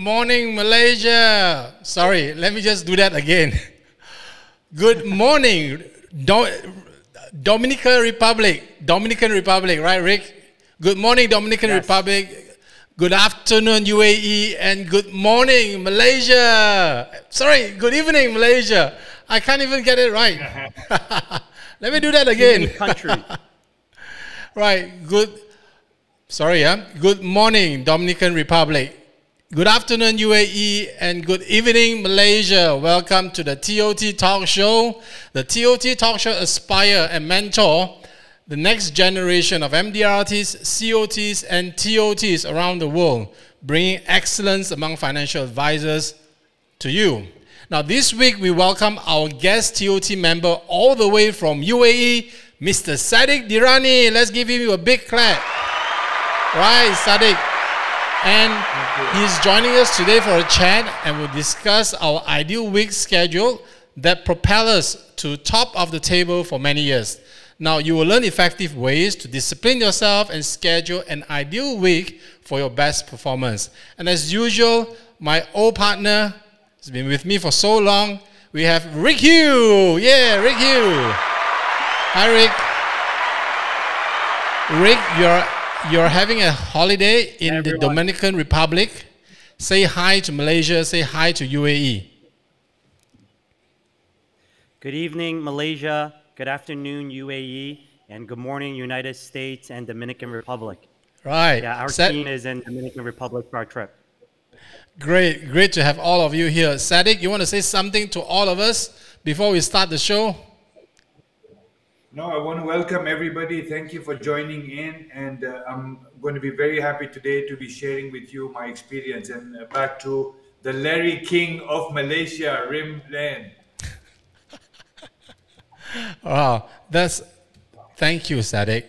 morning, Malaysia. Sorry, let me just do that again. Good morning, Dominican Republic. Dominican Republic, right, Rick? Good morning, Dominican Republic. Good afternoon, UAE, and good morning, Malaysia. Sorry, good evening, Malaysia. I can't even get it right. Let me do that again. Country. Right, good morning, Dominican Republic. Good afternoon, UAE, and good evening, Malaysia. Welcome to the TOT Talk Show. The TOT Talk Show aspire and mentor the next generation of MDRTs, COTs, and TOTs around the world, bringing excellence among financial advisors to you. Now, this week, we welcome our guest TOT member all the way from UAE, Mr. Sadik Dhirani. Let's give him a big clap. Right, Sadik. And he's joining us today for a chat, and we'll discuss our ideal week schedule that propels us to top of the table for many years. Now, you will learn effective ways to discipline yourself and schedule an ideal week for your best performance. And as usual, my old partner has been with me for so long. We have Rick Hugh. Yeah, Rick Hugh. Hi, Rick. Rick, you're having a holiday in the Dominican Republic. Say hi to Malaysia. Say hi to UAE. Good evening, Malaysia. Good afternoon, UAE. And good morning, United States and Dominican Republic. Right. Yeah, our team is in Dominican Republic for our trip. Great. Great to have all of you here. Sadik, you want to say something to all of us before we start the show? No, I want to welcome everybody. Thank you for joining in, and I'm going to be very happy today to be sharing with you my experience. And back to the Larry King of Malaysia, Rim Lan. Wow, thank you, Sadik.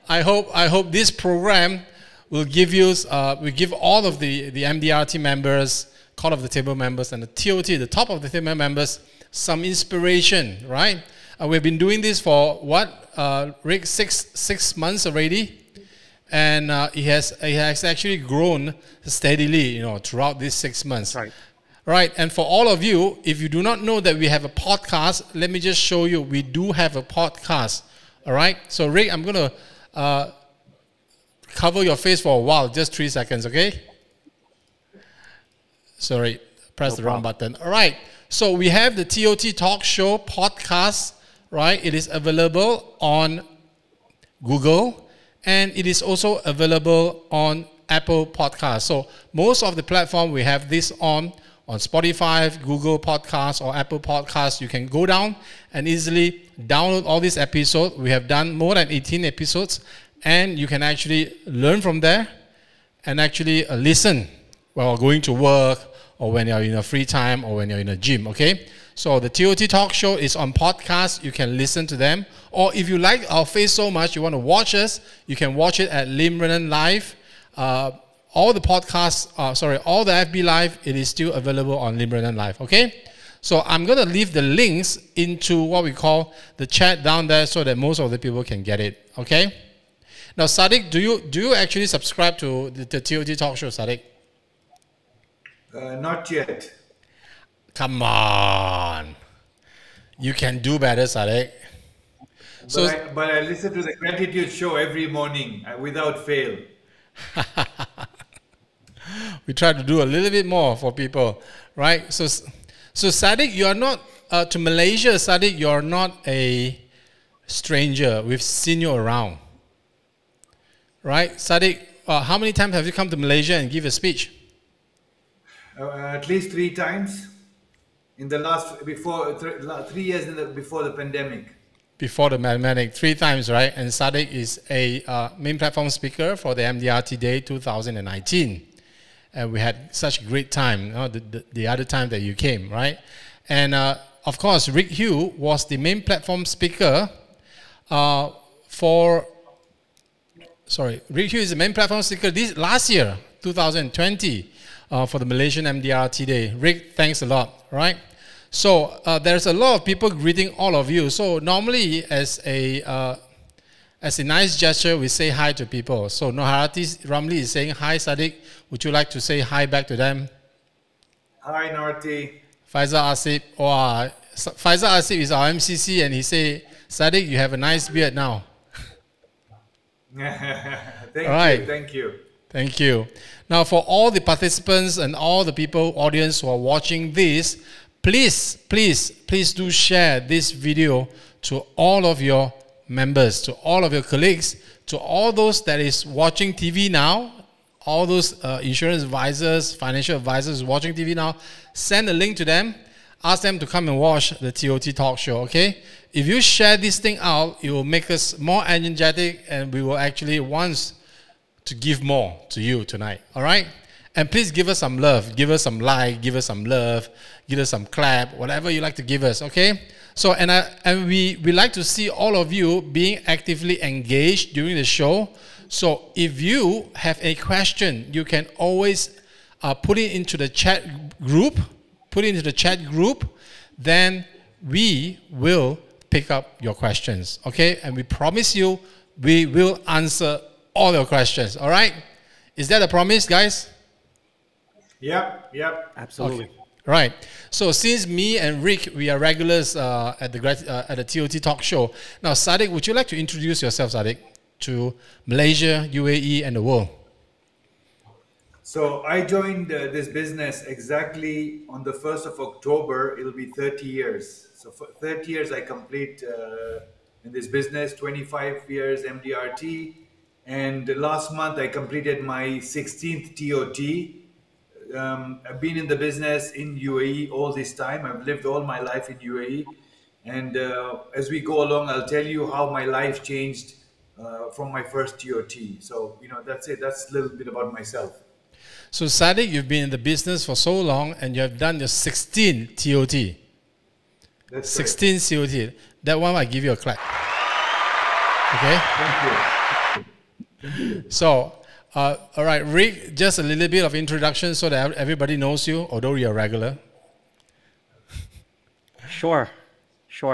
I hope this program will give you, give all of the MDRT members, Call of the Table members, and the TOT, the top of the table members, some inspiration, right? We've been doing this for what, Rick, six months already, and it has actually grown steadily, throughout these 6 months. Right. Right, and for all of you, if you do not know that we have a podcast, let me just show you. We do have a podcast. All right. So Rick, I'm going to cover your face for a while, just 3 seconds, okay? Sorry, press the wrong button. All right. So we have the TOT Talk Show podcast, right? It is available on Google, and it is also available on Apple Podcasts. So most of the platform we have this on Spotify, Google Podcasts, or Apple Podcasts. You can go down and easily download all these episodes. We have done more than 18 episodes, and you can actually learn from there and actually listen while going to work, or when you're in a free time, or when you're in a gym, okay? So the TOT Talk Show is on podcast. You can listen to them. Or if you like our face so much, you want to watch us, you can watch it at Limran Live. All the podcasts, all the FB Live, it is still available on Limran Live, okay? So I'm going to leave the links into what we call the chat down there so that most of the people can get it, okay? Now, Sadik, do you actually subscribe to the TOT Talk Show, Sadik? Not yet. Come on. You can do better, Sadik. But I listen to the Gratitude Show every morning without fail. We try to do a little bit more for people, right? So Sadik, you are not, to Malaysia, Sadik, you are not a stranger. We've seen you around, right? Sadik, how many times have you come to Malaysia and give a speech? At least 3 times in the last, 3 years before the pandemic. Before the pandemic, 3 times, right? And Sadik is a main platform speaker for the MDRT Day 2019. And we had such a great time, the other time that you came, right? And of course, Rick Hugh was the main platform speaker Rick Hugh is the main platform speaker last year, 2020, for the Malaysian MDRT Day. Rick, thanks a lot, right? So there's a lot of people greeting all of you. So normally as a as a nice gesture, we say hi to people. So Noharati Ramli is saying, hi Sadik. Would you like to say hi back to them? Hi, Narti. Faisal Asif. Oh, Faisal Asif is our MCC and he say, Sadik, you have a nice beard now. Thank you. Thank you. Now, for all the participants and all the people, audience who are watching this, please do share this video to all of your members, to all of your colleagues, to all those that is watching TV now, all those insurance advisors, financial advisors watching TV now. Send a link to them. Ask them to come and watch the TOT talk show, okay? If you share this thing out, it will make us more energetic and we will actually want to give more to you tonight, all right? And please give us some love. Give us some like, give us some love, give us some clap, whatever you like to give us, okay? So, and we like to see all of you being actively engaged during the show. So if you have a question, you can always put it into the chat group, then we will pick up your questions, okay? And we promise you, we will answer all your questions, all right? Is that a promise, guys? Yep. Absolutely. Okay. Right. So since me and Rick, we are regulars at the TOT talk show. Now, Sadik, would you like to introduce yourself, Sadik, to Malaysia, UAE, and the world? So I joined this business exactly on the 1st of October. It'll be 30 years. So for 30 years I complete in this business, 25 years MDRT. And last month I completed my 16th TOT. I've been in the business in UAE all this time. I've lived all my life in UAE. And as we go along, I'll tell you how my life changed from my first TOT. So, that's it. That's a little bit about myself. So, Sadik, you've been in the business for so long and you have done your 16 TOT. That's 16 COT. That one, I give you a clap. Okay? Thank you. So, all right, Rick, just a little bit of introduction so that everybody knows you, although you're a regular. Sure.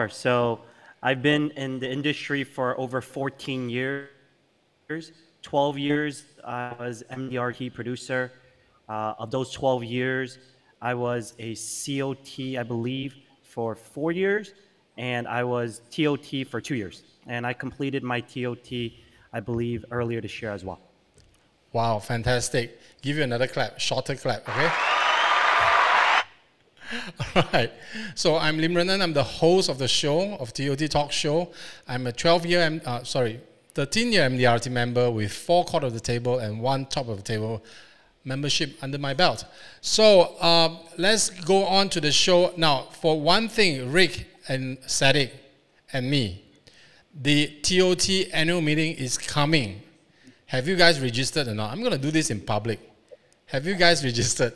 So I've been in the industry for over 14 years. 12 years I was MDRT producer. Of those 12 years, I was a COT, I believe, for 4 years, and I was TOT for 2 years. And I completed my TOT, I believe, earlier this year as well. Wow, fantastic. Give you another clap, shorter clap, okay? All right. So I'm Lim Renan. I'm the host of the show, of TOT Talk Show. I'm a 13-year MDRT member with 4 quarter of the table and 1 top of the table membership under my belt. So let's go on to the show. Now, for one thing, Rick and Sadik and me, the TOT annual meeting is coming. Have you guys registered or not? I'm going to do this in public. Have you guys registered?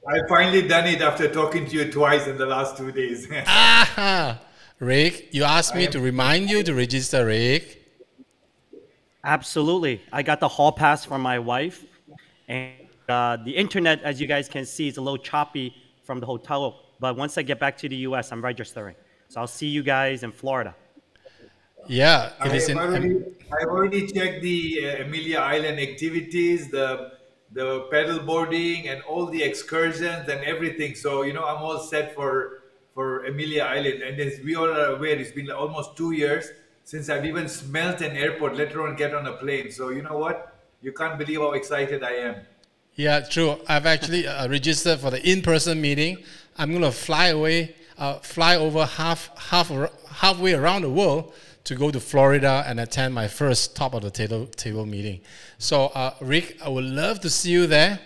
I finally done it after talking to you twice in the last 2 days. Rick, you asked me to remind you to register, Rick. Absolutely. I got the hall pass from my wife. And the internet, as you guys can see, is a little choppy from the hotel. But once I get back to the US, I'm registering. So I'll see you guys in Florida. Yeah, I've already checked the Amelia Island activities, the pedal boarding and all the excursions and everything. So, I'm all set for Amelia Island. And as we all are aware, it's been almost 2 years since I've even smelt an airport, let alone get on a plane. So, you know what? You can't believe how excited I am. Yeah, true. I've actually registered for the in-person meeting. I'm going to fly over halfway around the world to go to Florida and attend my first top of the table meeting. So, Rick, I would love to see you there.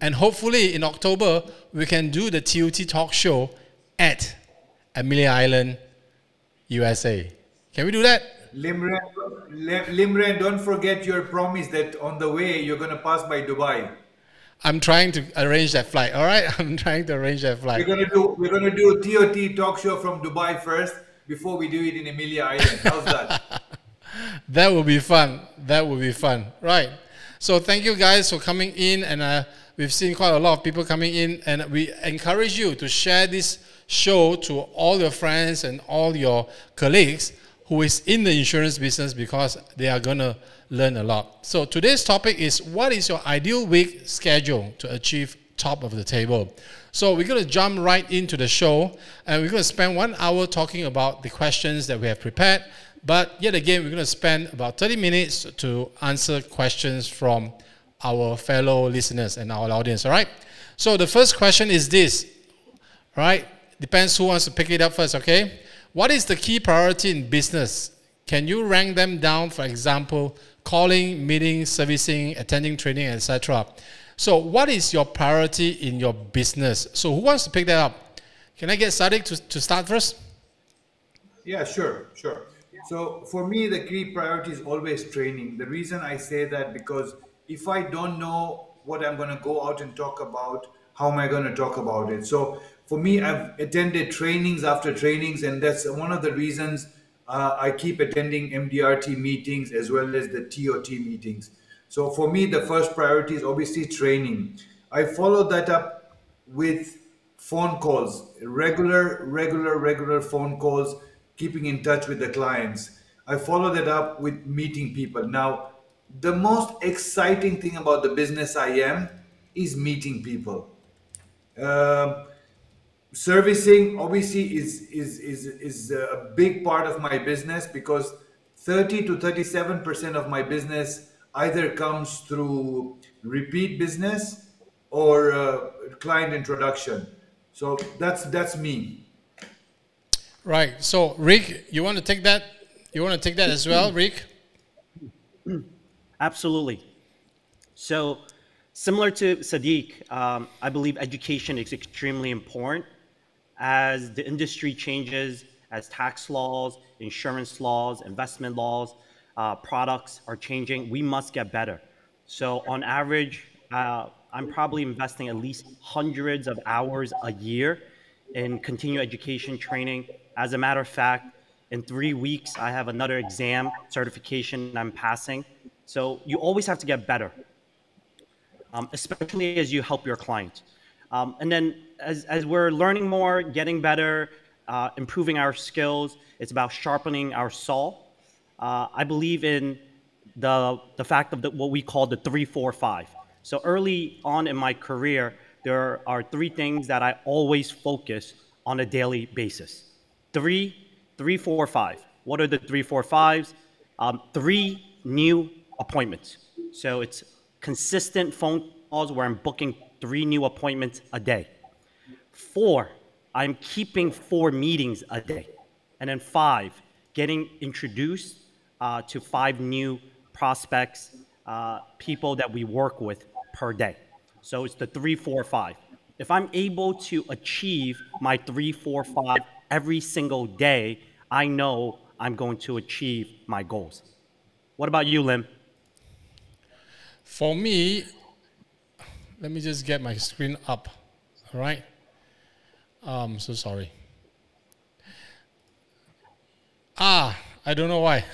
And hopefully in October, we can do the TOT talk show at Amelia Island, USA. Can we do that? Limran, don't forget your promise that on the way, you're going to pass by Dubai. I'm trying to arrange that flight, all right? I'm trying to arrange that flight. We're going to do a TOT talk show from Dubai first before we do it in Amelia Island. How's that? That will be fun. That will be fun. Right. So thank you guys for coming in. And we've seen quite a lot of people coming in. And we encourage you to share this show to all your friends and all your colleagues who is in the insurance business because they are going to learn a lot. So today's topic is, what is your ideal week schedule to achieve top of the table? So we're going to jump right into the show, and we're going to spend 1 hour talking about the questions that we have prepared. But yet again, we're going to spend about 30 minutes to answer questions from our fellow listeners and our audience, all right? So the first question is this, right? Depends who wants to pick it up first, okay? What is the key priority in business? Can you rank them down, for example, calling, meeting, servicing, attending training, etc.? So what is your priority in your business? So who wants to pick that up? Can I get Sadik to start first? Yeah, sure. So for me, the key priority is always training. The reason I say that, because if I don't know what I'm going to go out and talk about, how am I going to talk about it? So for me, I've attended trainings after trainings, and that's one of the reasons I keep attending MDRT meetings as well as the TOT meetings. So for me, the first priority is obviously training. I follow that up with phone calls, regular phone calls, keeping in touch with the clients. I follow that up with meeting people. Now, the most exciting thing about the business I am is meeting people. Servicing obviously is a big part of my business, because 30 to 37% of my business either comes through repeat business or client introduction. So that's me. Right. So Rick, you want to take that? You want to take that as well, Rick? Absolutely. So similar to Sadik, I believe education is extremely important. As the industry changes, as tax laws, insurance laws, investment laws, products are changing, we must get better. So on average, I'm probably investing at least hundreds of hours a year in continuing education training. As a matter of fact, in 3 weeks, I have another exam certification I'm passing. So you always have to get better, especially as you help your clients. And then as we're learning more, getting better, improving our skills, it's about sharpening our saw. I believe in the fact of what we call the 3, 4, 5. So early on in my career, there are 3 things that I always focus on a daily basis. 3, 4, 5. What are the 3, 4, 5s? 3 new appointments. So it's consistent phone calls where I'm booking 3 new appointments a day. 4, I'm keeping 4 meetings a day. And then 5, getting introduced to 5 new prospects, people that we work with per day. So it's the 3, 4, 5. If I'm able to achieve my 3, 4, 5 every single day, I know I'm going to achieve my goals. What about you, Lim? For me, let me just get my screen up. All right. So sorry. I don't know why.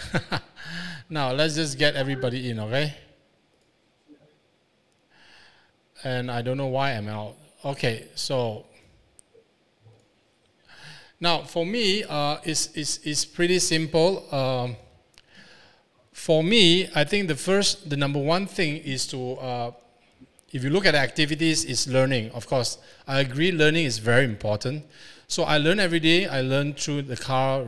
Now, let's just get everybody in, okay? And I don't know why I'm out. Okay, so now for me, it's pretty simple. For me, I think the number one thing is to, if you look at the activities, is learning. Of course, I agree, learning is very important. So I learn every day. I learn through the car,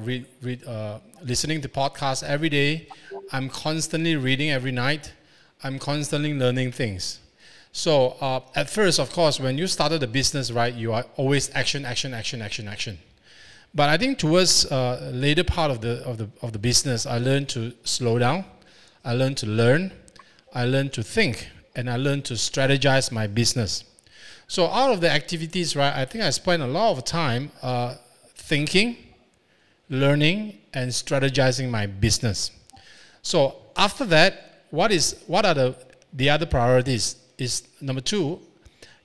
listening to podcasts every day. I'm constantly reading every night. I'm constantly learning things. So at first, of course, when you started a business, right, you are always action. But I think towards later part of the business, I learned to slow down. I learned to learn. I learned to think, and I learned to strategize my business. So out of the activities, right, I think I spent a lot of time thinking, learning, and strategizing my business. So after that, what are the other priorities? Is number 2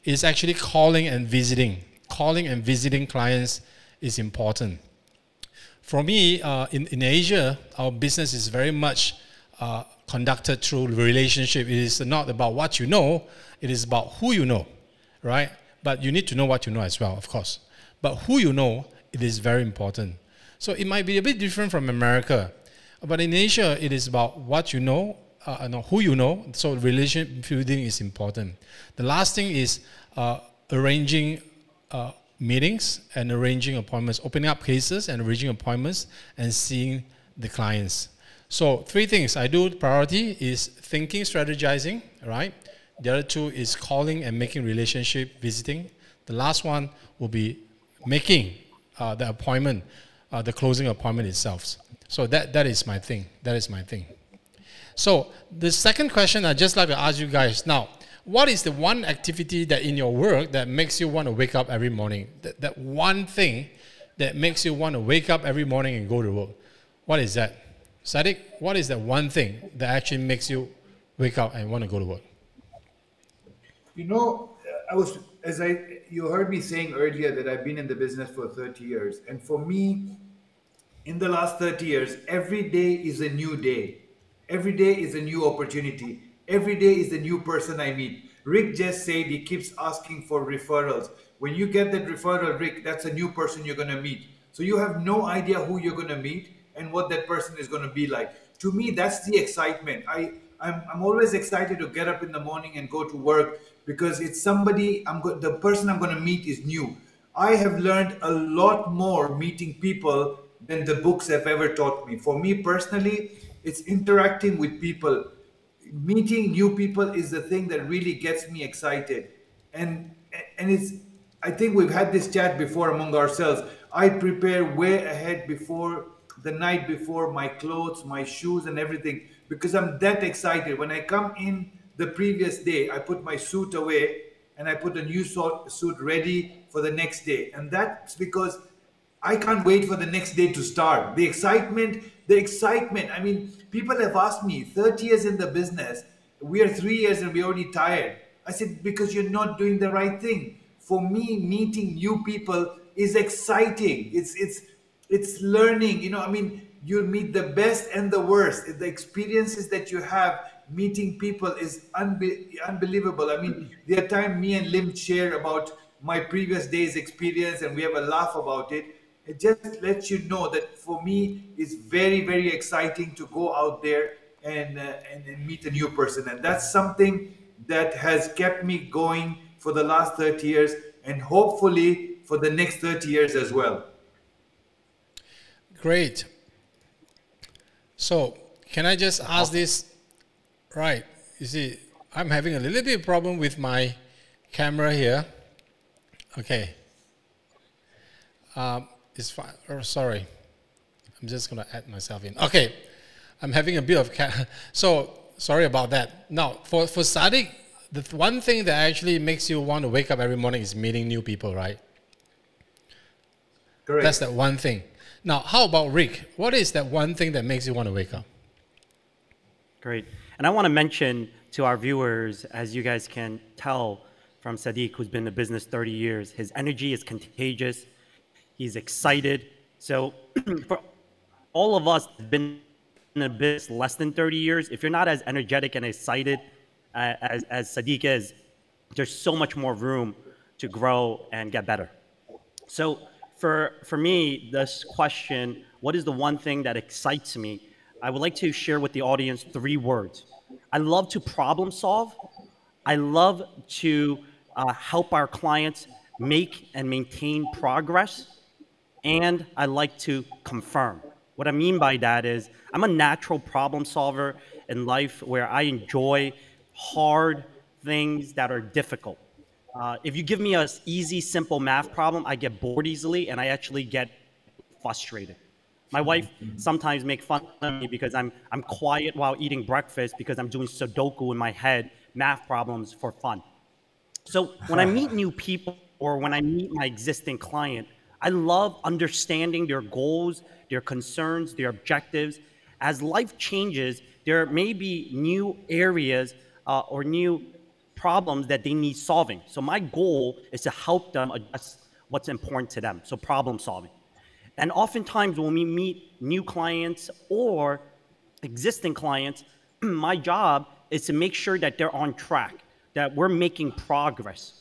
is actually calling and visiting. Calling and visiting clients is important. For me, in Asia, our business is very much conducted through relationship. It is not about what you know, it is about who you know, right? But you need to know what you know as well, of course. But who you know, it is very important. So it might be a bit different from America. But in Asia, it is about what you know, who you know. So relationship building is important. The last thing is arranging meetings and arranging appointments, opening up cases and arranging appointments and seeing the clients. So 3 things I do. Priority is thinking, strategizing, right? The other 2 is calling and making relationship, visiting. The last one will be making the appointment, the closing appointment itself. So that is my thing. That is my thing. So the second question I'd just like to ask you guys now, what is the one activity that in your work that makes you want to wake up every morning? That one thing that makes you want to wake up every morning and go to work. What is that? Sadik, what is that one thing that actually makes you wake up and want to go to work? You know, you heard me saying earlier that I've been in the business for 30 years. And for me, in the last 30 years, every day is a new day. Every day is a new opportunity. Every day is a new person I meet. Rick just said he keeps asking for referrals. When you get that referral, Rick, that's a new person you're going to meet. So you have no idea who you're going to meet and what that person is going to be like. To me, that's the excitement. I'm always excited to get up in the morning and go to work because it's somebody, the person I'm going to meet is new. I have learned a lot more meeting people than the books have ever taught me. For me personally, it's interacting with people. Meeting new people is the thing that really gets me excited. And it's, I think we've had this chat before among ourselves. I prepare way ahead before the night before, my clothes, my shoes and everything, because I'm that excited. When I come in the previous day, I put my suit away and I put a new suit ready for the next day. And that's because I can't wait for the next day to start. The excitement. I mean, people have asked me, 30 years in the business, we are 3 years and we're already tired. I said, because you're not doing the right thing. For me, meeting new people is exciting. It's learning. You know, I mean, you meet the best and the worst. The experiences that you have meeting people is unbelievable. I mean, there are times me and Lim share about my previous day's experience and we have a laugh about it. It just lets you know that for me, it's very, very exciting to go out there and meet a new person. And that's something that has kept me going for the last 30 years and hopefully for the next 30 years as well. Great. So can I just ask this? Right. You see, I'm having a little bit of problem with my camera here. Okay. It's fine. Oh, sorry. I'm just going to add myself in. Okay. I'm having a bit of... So, sorry about that. Now, for Sadik, the one thing that actually makes you want to wake up every morning is meeting new people, right? Correct. That's that one thing. Now, how about Rick? What is that one thing that makes you want to wake up? Great. And I want to mention to our viewers, as you guys can tell from Sadik, who's been in the business 30 years, his energy is contagious. He's excited. So for all of us who've been in the business less than 30 years, if you're not as energetic and excited as Sadik is, there's so much more room to grow and get better. So for me, this question, what is the one thing that excites me? I would like to share with the audience 3 words. I love to problem solve. I love to help our clients make and maintain progress. And I like to confirm. What I mean by that is I'm a natural problem solver in life where I enjoy hard things that are difficult. If you give me an easy, simple math problem, I get bored easily and I actually get frustrated. My wife sometimes makes fun of me because I'm quiet while eating breakfast because I'm doing Sudoku in my head, math problems for fun. So when I meet new people or when I meet my existing client, I love understanding their goals, their concerns, their objectives. As life changes, there may be new areas or new problems that they need solving. So my goal is to help them address what's important to them. So problem solving. And oftentimes when we meet new clients or existing clients, my job is to make sure that they're on track, that we're making progress.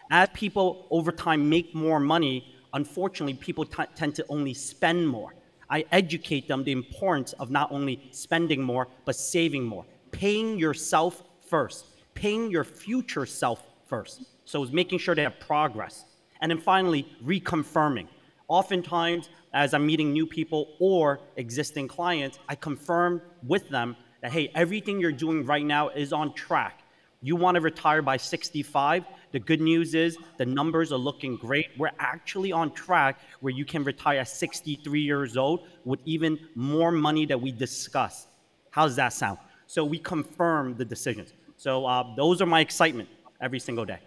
As people over time make more money, unfortunately, people tend to only spend more. I educate them the importance of not only spending more, but saving more, paying yourself first, paying your future self first. So it's making sure they have progress. And then finally, reconfirming. Oftentimes, as I'm meeting new people or existing clients, I confirm with them that, hey, everything you're doing right now is on track. You want to retire by 65. The good news is the numbers are looking great. We're actually on track where you can retire at 63 years old with even more money that we discussed. How does that sound? So we confirm the decisions. So those are my excitement every single day.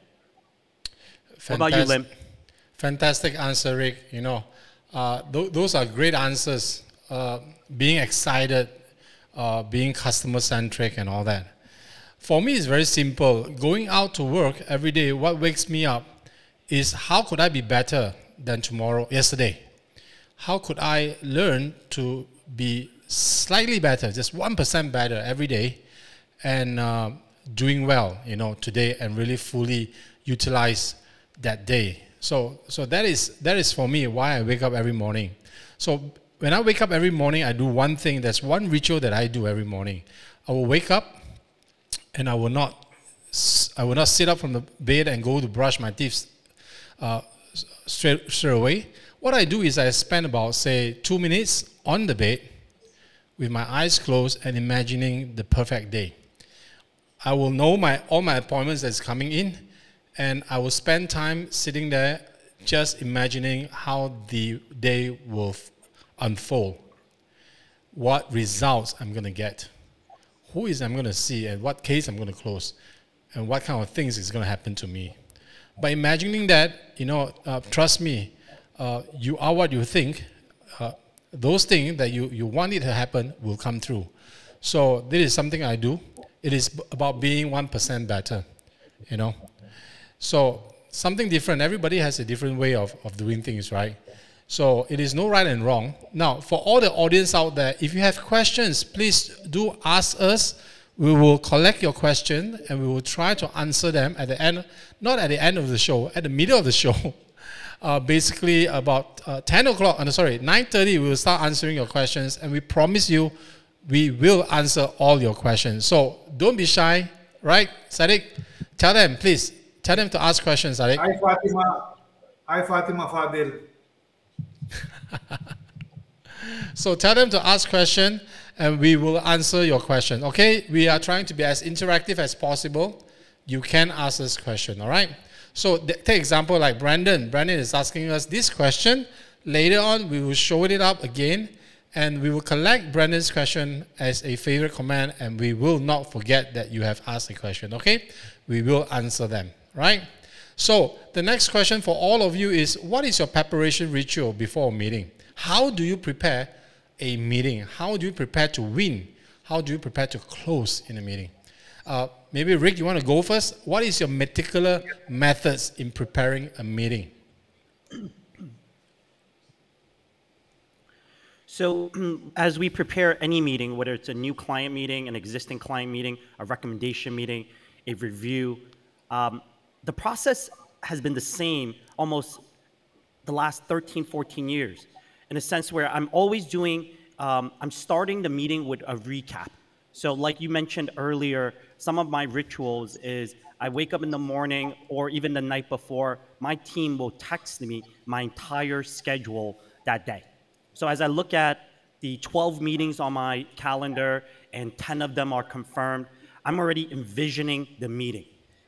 What about you, Lim? Fantastic answer, Rick. You know, those are great answers. Being excited, being customer-centric and all that. For me, it's very simple. Going out to work every day, what wakes me up is how could I be better than yesterday? How could I learn to be slightly better, just 1% better every day, and doing well, you know, today, and really fully utilize that day. So that is for me why I wake up every morning. So when I wake up every morning, I do one thing. There's one ritual that I do every morning. I will wake up, and I will not sit up from the bed and go to brush my teeth straight away. What I do is I spend about, say, 2 minutes on the bed with my eyes closed and imagining the perfect day. I will know all my appointments that's coming in, and I will spend time sitting there just imagining how the day will unfold, what results I'm going to get, who is I'm going to see, and what case I'm going to close, and what kind of things is going to happen to me. By imagining that, you know, trust me, you are what you think. Those things that you want it to happen will come through. So this is something I do. It is about being 1% better, you know. So something different. Everybody has a different way of doing things, right? So it is no right and wrong. Now, for all the audience out there, if you have questions, please do ask us. We will collect your question and we will try to answer them at the end, not at the end of the show, at the middle of the show. Basically about 10 o'clock, 9:30, we will start answering your questions, and we promise you we will answer all your questions. So don't be shy, right? Sadik, tell them, please. Tell them to ask questions, Sadik. Hi, Fatima. Hi, Fatima Fadil. So tell them to ask questions, and we will answer your question, okay? We are trying to be as interactive as possible. You can ask this question, all right? So take example like Brandon. Brandon is asking us this question. Later on, we will show it up again, and we will collect Brandon's question as a favorite comment, and we will not forget that you have asked a question, okay? We will answer them, right? So the next question for all of you is, what is your preparation ritual before a meeting? How do you prepare a meeting? How do you prepare to win? How do you prepare to close in a meeting? Maybe Rick, you want to go first? What is your meticulous methods in preparing a meeting? So as we prepare any meeting, whether it's a new client meeting, an existing client meeting, a recommendation meeting, a review, the process has been the same almost the last 13, 14 years, in a sense where I'm always doing, I'm starting the meeting with a recap. So like you mentioned earlier, some of my rituals is I wake up in the morning or even the night before, my team will text me my entire schedule that day. So as I look at the 12 meetings on my calendar and 10 of them are confirmed, I'm already envisioning the meeting.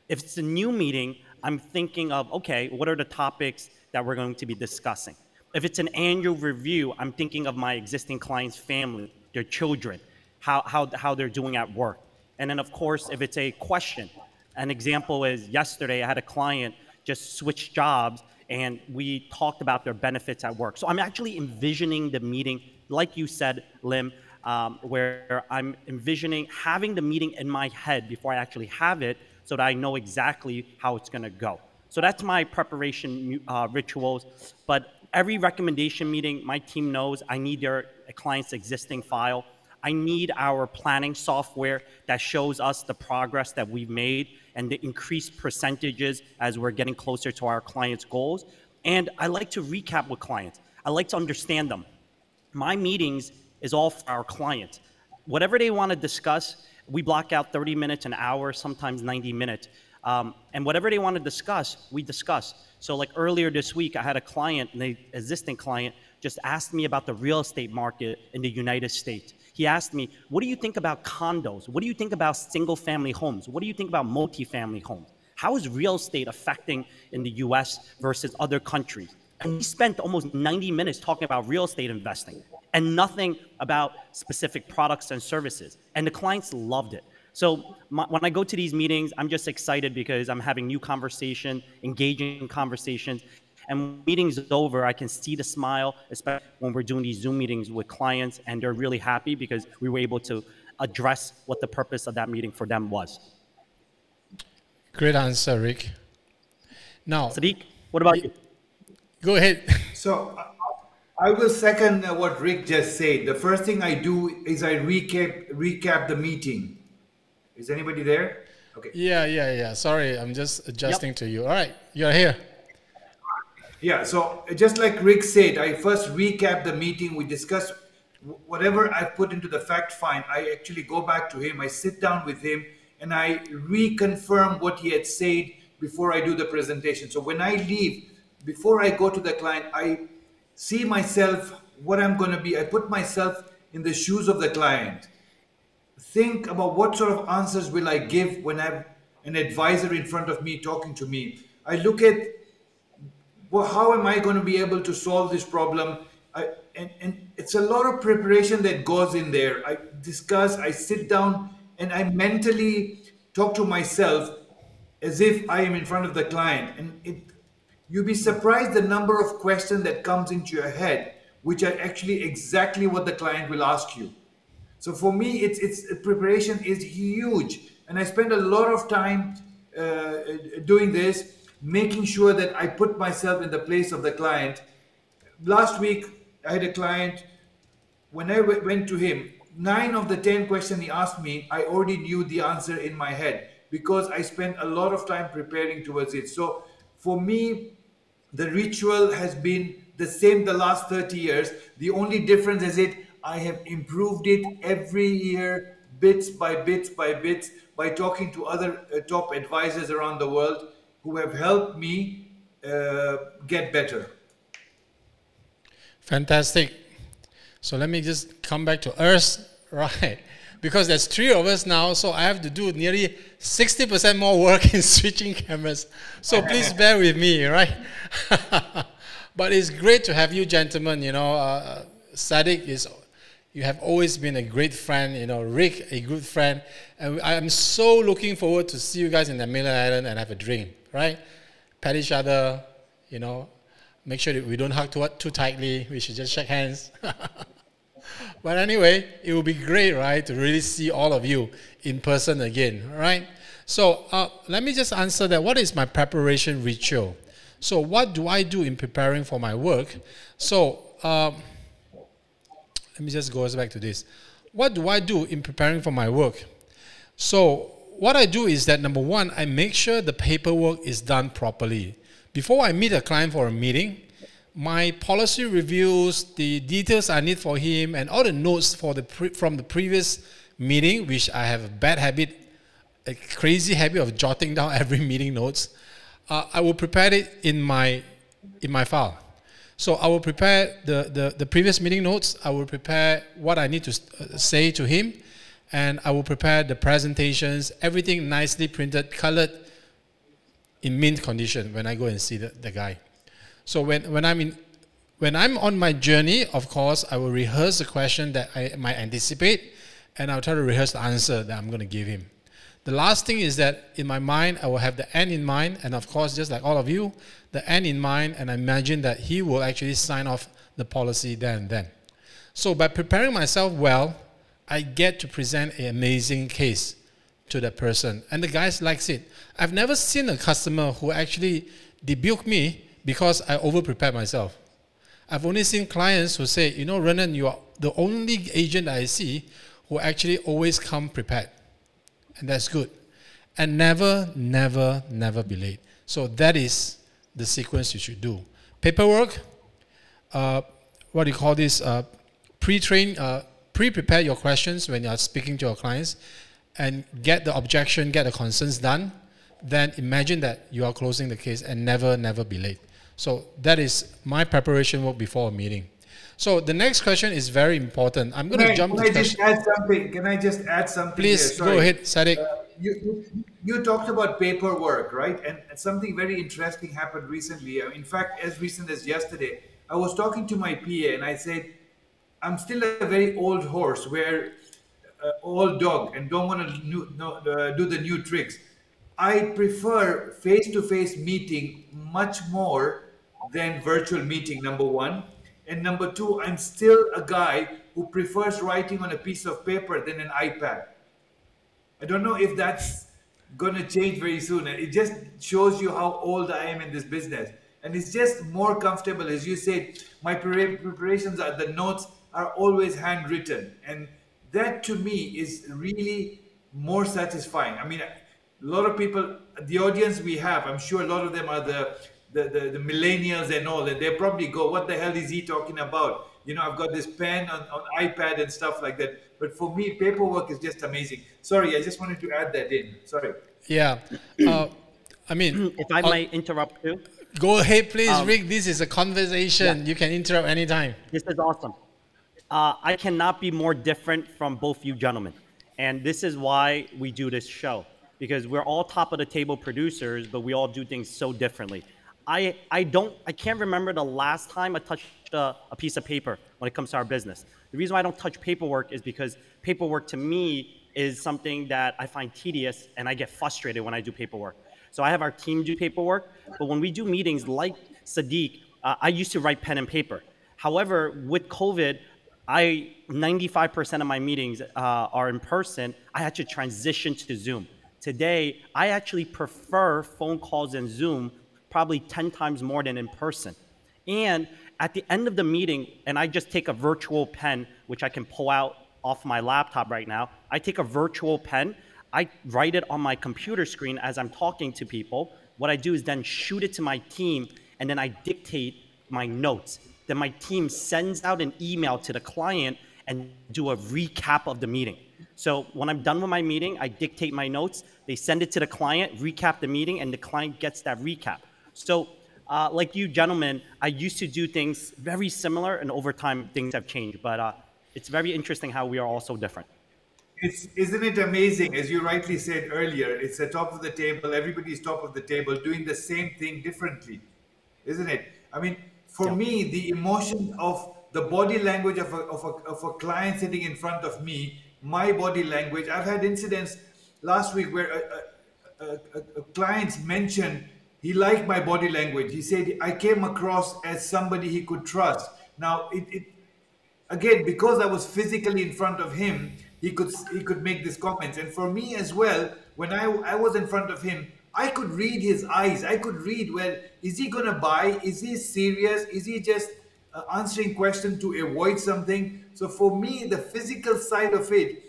If it's a new meeting, I'm thinking of, okay, what are the topics that we're going to be discussing? If it's an annual review, I'm thinking of my existing client's family, their children, how they're doing at work. And then of course, if it's a question, an example is yesterday I had a client just switch jobs and we talked about their benefits at work. So I'm actually envisioning the meeting, like you said, Lim, where I'm envisioning having the meeting in my head before I actually have it so that I know exactly how it's gonna go. So that's my preparation rituals. But every recommendation meeting, my team knows I need their client's existing file. I need our planning software that shows us the progress that we've made and the increased percentages as we're getting closer to our clients' goals. And I like to recap with clients. I like to understand them. My meetings is all for our clients. Whatever they want to discuss, we block out 30 minutes, an hour, sometimes 90 minutes. And whatever they want to discuss, we discuss. So like earlier this week, I had a client, an existing client, just asked me about the real estate market in the United States. He asked me, what do you think about condos? What do you think about single family homes? What do you think about multi-family homes? How is real estate affecting in the US versus other countries? And we spent almost 90 minutes talking about real estate investing and nothing about specific products and services. And the clients loved it. So when I go to these meetings, I'm just excited because I'm having new conversation, engaging conversations. And when meetings is over, I can see the smile, especially when we're doing these Zoom meetings with clients, and they're really happy because we were able to address what the purpose of that meeting for them was. Great answer, Rick. Now, Sadik, what about you? Go ahead. So I will second what Rick just said. The first thing I do is I recap the meeting. Is anybody there? Okay. Yeah. Sorry, I'm just adjusting to you. All right, you're here. Yeah, so just like Rick said, I first recap the meeting. We discuss whatever I put into the fact find. I actually go back to him. I sit down with him and I reconfirm what he had said before I do the presentation. So when I leave, before I go to the client, I see myself, what I'm going to be. I put myself in the shoes of the client. Think about what sort of answers will I give when I have an advisor in front of me talking to me. I look at, well, how am I going to be able to solve this problem? And it's a lot of preparation that goes in there. I discuss, I sit down, and I mentally talk to myself as if I am in front of the client. And you'd be surprised the number of questions that comes into your head, which are actually exactly what the client will ask you. So for me, it's preparation is huge. And I spend a lot of time doing this, making sure that I put myself in the place of the client. Last week, I had a client, when I went to him, 9 of the 10 questions he asked me, I already knew the answer in my head because I spent a lot of time preparing towards it. So for me, the ritual has been the same the last 30 years. The only difference is I have improved it every year, bits by bits by bits, by talking to other top advisors around the world who have helped me get better. Fantastic. So let me just come back to us, right? Because there's 3 of us now, so I have to do nearly 60% more work in switching cameras. So please bear with me, right? But it's great to have you gentlemen. You know, Sadik you have always been a great friend. You know, Rick, a good friend. And I'm so looking forward to see you guys in the Miller Island and have a drink, right? Pat each other, you know, make sure that we don't hug too tightly. We should just shake hands. But anyway, it will be great, right, to really see all of you in person again, right? So let me just answer that. What is my preparation ritual? So what do I do in preparing for my work? So let me just go back to this. What do I do in preparing for my work? So what I do is that, number one, I make sure the paperwork is done properly. Before I meet a client for a meeting, my policy reviews, the details I need for him, and all the notes from the previous meeting, which I have a bad habit, a crazy habit of jotting down every meeting notes. I will prepare it in my file. So I will prepare the previous meeting notes. I will prepare what I need to say to him, and I will prepare the presentations, everything nicely printed, colored, in mint condition when I go and see the guy. So when I'm on my journey, of course, I will rehearse the question that I might anticipate, and I'll try to rehearse the answer that I'm going to give him. The last thing is that in my mind, I will have the end in mind, and of course, just like all of you, the end in mind, and I imagine that he will actually sign off the policy there and then. So by preparing myself well, I get to present an amazing case to that person, and the guy likes it. I've never seen a customer who actually debuked me because I over-prepared myself. I've only seen clients who say, you know, Renan, you are the only agent I see who actually always come prepared. And that's good. And never, never, never be late. So that is the sequence you should do. paperwork, what do you call this, pre-prepare your questions when you are speaking to your clients, and get the objection, get the concerns done, then imagine that you are closing the case and never be late. So that is my preparation work before a meeting. So the next question is very important. I'm going to jump to the question. Can I just add something? Please go ahead, Sadik. You talked about paperwork, right? And something very interesting happened recently. In fact, as recent as yesterday, I was talking to my PA and I said, I'm still a very old horse, where old dog, and don't want to do the new tricks. I prefer face-to-face meeting much more than virtual meeting, number one. And number two, I'm still a guy who prefers writing on a piece of paper than an iPad. I don't know if that's going to change very soon. It just shows you how old I am in this business. And it's just more comfortable. As you said, my preparations, the notes are always handwritten. And that to me is really more satisfying. I mean, a lot of people, the audience we have, I'm sure a lot of them are the millennials and all, and they probably go, what the hell is he talking about? You know, I've got this pen on iPad and stuff like that. But for me, paperwork is just amazing. Sorry, I just wanted to add that in. Sorry. Yeah. I mean, if I might interrupt too. Go ahead, please, Rick. This is a conversation. Yeah. You can interrupt anytime. This is awesome. I cannot be more different from both you gentlemen. And this is why we do this show. Because we're all top of the table producers, but we all do things so differently. I can't remember the last time I touched a piece of paper when it comes to our business. The reason why I don't touch paperwork is because paperwork to me is something that I find tedious, and I get frustrated when I do paperwork. So I have our team do paperwork, but when we do meetings like Sadik, I used to write pen and paper. However, with COVID, 95% of my meetings are in person. I had to transition to Zoom. Today, I actually prefer phone calls and Zoom probably 10 times more than in person. And at the end of the meeting, and I just take a virtual pen, which I can pull out off my laptop right now. I take a virtual pen, I write it on my computer screen as I'm talking to people. What I do is then shoot it to my team, and then I dictate my notes. Then my team sends out an email to the client and do a recap of the meeting. So when I'm done with my meeting, I dictate my notes, they send it to the client, recap the meeting, and the client gets that recap. So like you gentlemen, I used to do things very similar, and over time things have changed. But it's very interesting how we are all so different. Isn't it amazing? As you rightly said earlier, it's the top of the table. Everybody's top of the table doing the same thing differently, isn't it? I mean, for me, the emotion of the body language of a client sitting in front of me, my body language. I've had incidents last week where a client mentioned he liked my body language. He said I came across as somebody he could trust. Now, again, because I was physically in front of him, he could make these comments. And for me as well, when I was in front of him, I could read his eyes. I could read, well, is he going to buy? Is he serious? Is he just answering questions to avoid something? So for me, the physical side of it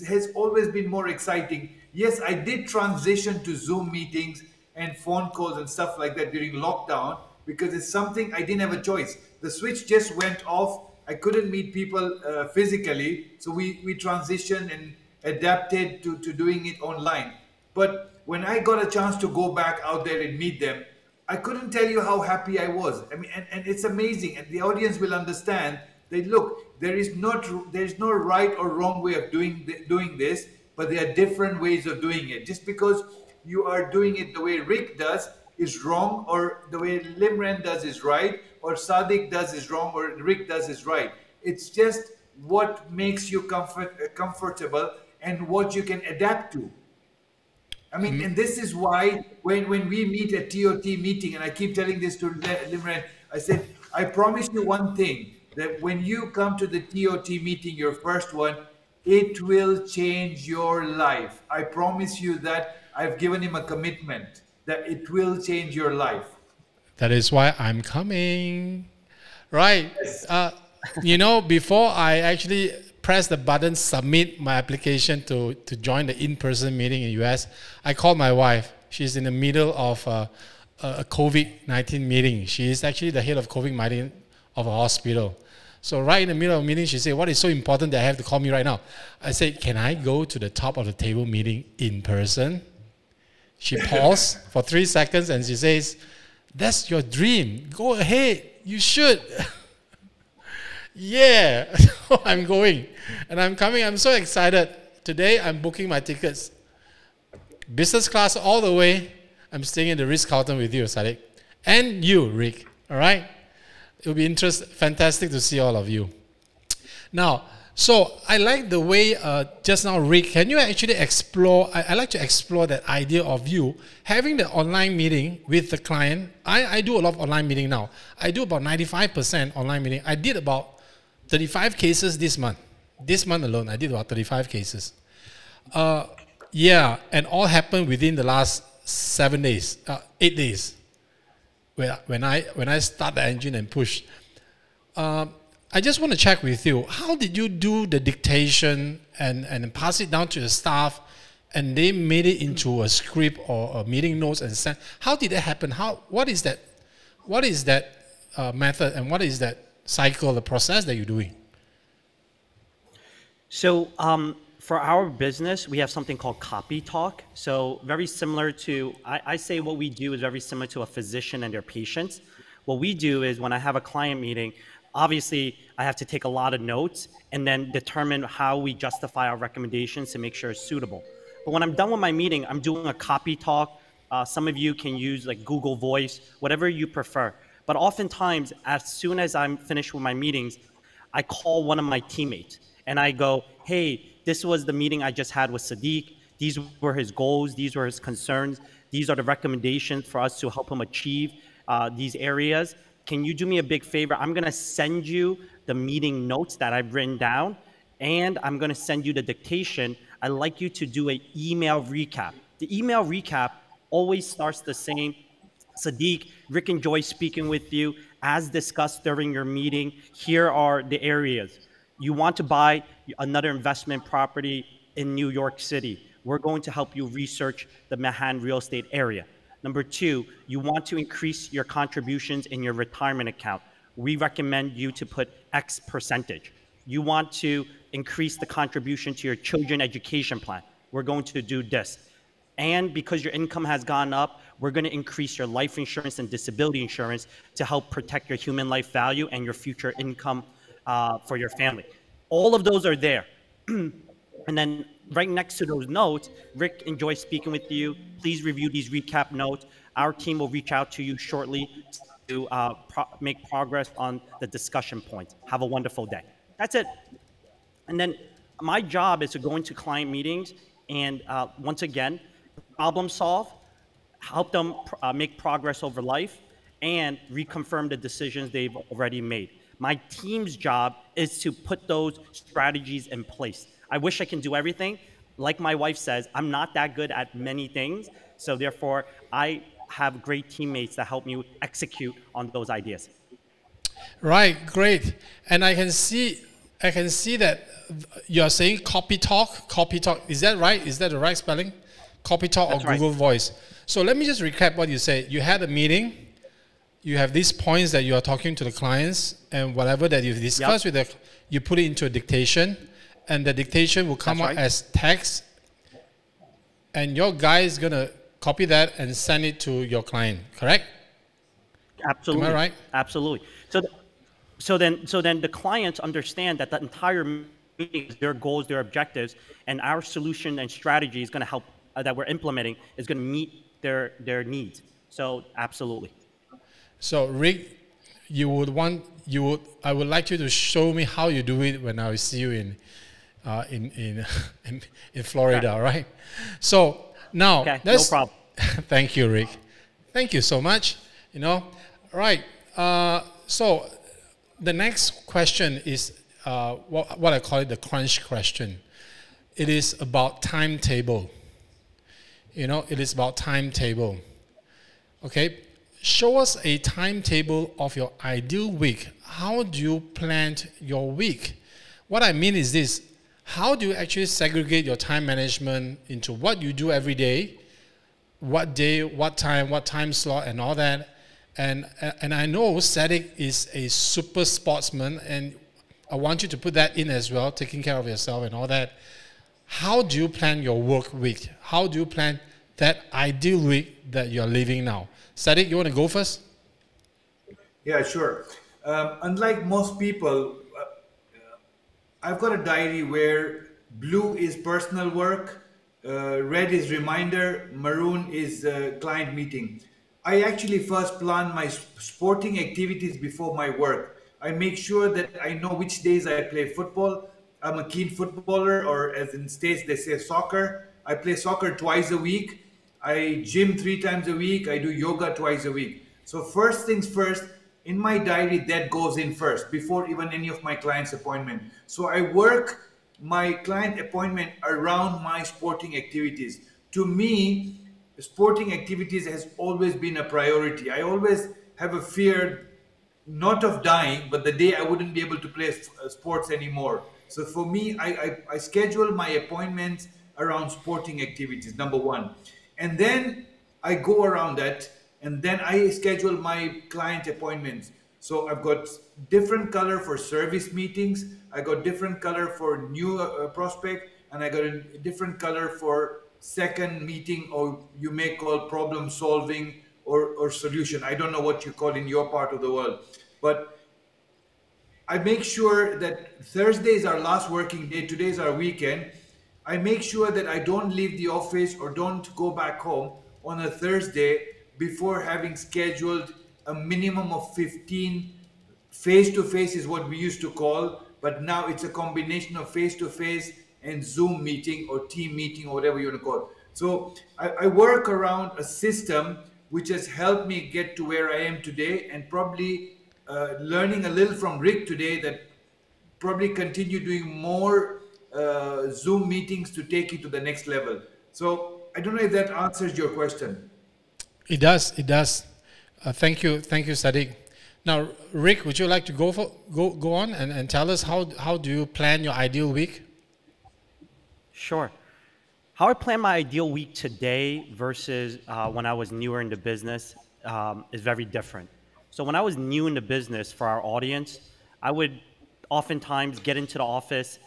has always been more exciting. Yes, I did transition to Zoom meetings and phone calls and stuff like that during lockdown because it's something I didn't have a choice. The switch just went off. I couldn't meet people physically. So we transitioned and adapted to doing it online. But when I got a chance to go back out there and meet them, I couldn't tell you how happy I was. I mean, and it's amazing. And the audience will understand that, look, there's no right or wrong way of doing this, but there are different ways of doing it. Just because you are doing it the way Rick does is wrong, or the way Limran does is right, or Sadik does is wrong, or Rick does is right. It's just what makes you comfortable and what you can adapt to. I mean, and this is why when we meet a TOT meeting, and I keep telling this to Limran, I said, I promise you one thing, that when you come to the TOT meeting, your first one, it will change your life. I promise you that. I've given him a commitment that it will change your life. That is why I'm coming. Right. Yes. You know, before I actually press the button, submit my application to join the in-person meeting in the US, I called my wife. She's in the middle of a COVID-19 meeting. She is actually the head of COVID-19 of a hospital. So right in the middle of the meeting, she said, what is so important that I have to call me right now? I said, can I go to the top of the table meeting in person? She paused for 3 seconds and she says, that's your dream. Go ahead. You should. Yeah, I'm going. And I'm coming. I'm so excited. Today, I'm booking my tickets. Business class all the way. I'm staying in the Ritz-Carlton with you, Sadik. And you, Rick. All right? It will be fantastic to see all of you. Now, so I like the way just now, Rick, can you actually explore, I like to explore that idea of you having the online meeting with the client. I do a lot of online meeting now. I do about 95% online meeting. I did about 35 cases this month. This month alone, I did about 35 cases. Yeah, and all happened within the last 7 days, 8 days. When I start the engine and push. I just want to check with you. How did you do the dictation and pass it down to the staff, and they made it into a script or a meeting notes and send? How did that happen? What is that? What is that method, and what is that cycle, the process that you're doing? So for our business, we have something called copy talk. So very similar to, I say what we do is very similar to a physician and their patients. What we do is when I have a client meeting, obviously I have to take a lot of notes and then determine how we justify our recommendations to make sure it's suitable. But when I'm done with my meeting, I'm doing a copy talk. Some of you can use like Google Voice, whatever you prefer. But oftentimes, as soon as I'm finished with my meetings, I call one of my teammates and I go, hey, this was the meeting I just had with Sadik. These were his goals. These were his concerns. These are the recommendations for us to help him achieve these areas. Can you do me a big favor? I'm going to send you the meeting notes that I've written down, and I'm going to send you the dictation. I'd like you to do an email recap. The email recap always starts the same. Sadik, Rick enjoys speaking with you. As discussed during your meeting, here are the areas. You want to buy another investment property in New York City. We're going to help you research the Manhattan real estate area. Number 2, you want to increase your contributions in your retirement account. We recommend you to put X percentage. You want to increase the contribution to your children's education plan. We're going to do this. And because your income has gone up, we're going to increase your life insurance and disability insurance to help protect your human life value and your future income for your family. All of those are there. And then right next to those notes, Rick enjoys speaking with you. Please review these recap notes. Our team will reach out to you shortly to make progress on the discussion points. Have a wonderful day. That's it. And then my job is to go into client meetings and once again, problem solve, help them make progress over life, and reconfirm the decisions they've already made. My team's job is to put those strategies in place. I wish I can do everything. Like my wife says, I'm not that good at many things. So therefore, I have great teammates that help me execute on those ideas. Right, great. And I can see that you're saying copy talk. Is that right? Is that the right spelling? Copy talk or Google Voice. So let me just recap what you said. You had a meeting. You have these points that you are talking to the clients, and whatever that you've discussed with them, you put it into a dictation, and the dictation will come out as text, and your guy is going to copy that and send it to your client, correct? Absolutely. Am I right? Absolutely. So then the clients understand that the entire meeting, their goals, their objectives, and our solution and strategy is going to help, that we're implementing, is going to meet their needs. So absolutely. So Rick, I would like you to show me how you do it when I see you in Florida, okay. Right? So now, no problem. Thank you, Rick. Thank you so much. Right. So the next question is what I call it the crunch question. It is about timetable. It is about timetable. Okay. Show us a timetable of your ideal week. How do you plan your week? What I mean is this. How do you actually segregate your time management into what you do every day what day, what time slot, and all that. And I know Sadik is a super sportsman, and I want you to put that in as well, taking care of yourself and all that. How do you plan your work week? How do you plan that ideal week that you're living now? Sadik, you want to go first? Yeah, sure. Unlike most people, I've got a diary where blue is personal work, red is reminder, maroon is client meeting. I actually first plan my sporting activities before my work. I make sure that I know which days I play football. I'm a keen footballer, or as in States they say soccer. I play soccer twice a week. I gym 3 times a week. I do yoga twice a week. So first things first, in my diary, that goes in first before even any of my clients' appointment. So I work my client appointment around my sporting activities. To me, sporting activities has always been a priority. I always have a fear not of dying, but the day I wouldn't be able to play sports anymore. So for me, I schedule my appointments around sporting activities, number one. And then I go around that, and then I schedule my client appointments. So I've got different color for service meetings. I got different color for new prospect, and I got a different color for second meeting, or you may call problem solving or solution. I don't know what you call in your part of the world, but I make sure that Thursday is our last working day. Today is our weekend. I make sure that I don't leave the office or don't go back home on a Thursday before having scheduled a minimum of 15 face-to-face is what we used to call, but now it's a combination of face-to-face and Zoom meeting or team meeting or whatever you want to call it. So I work around a system which has helped me get to where I am today, and probably learning a little from Rick today, that probably continue doing more Zoom meetings to take you to the next level. So I don't know if that answers your question. It does. It does. Thank you, Sadik. Now, Rick, would you like to go on and tell us how do you plan your ideal week? Sure. How I plan my ideal week today versus when I was newer into business is very different. So when I was new into business, for our audience, I would oftentimes get into the office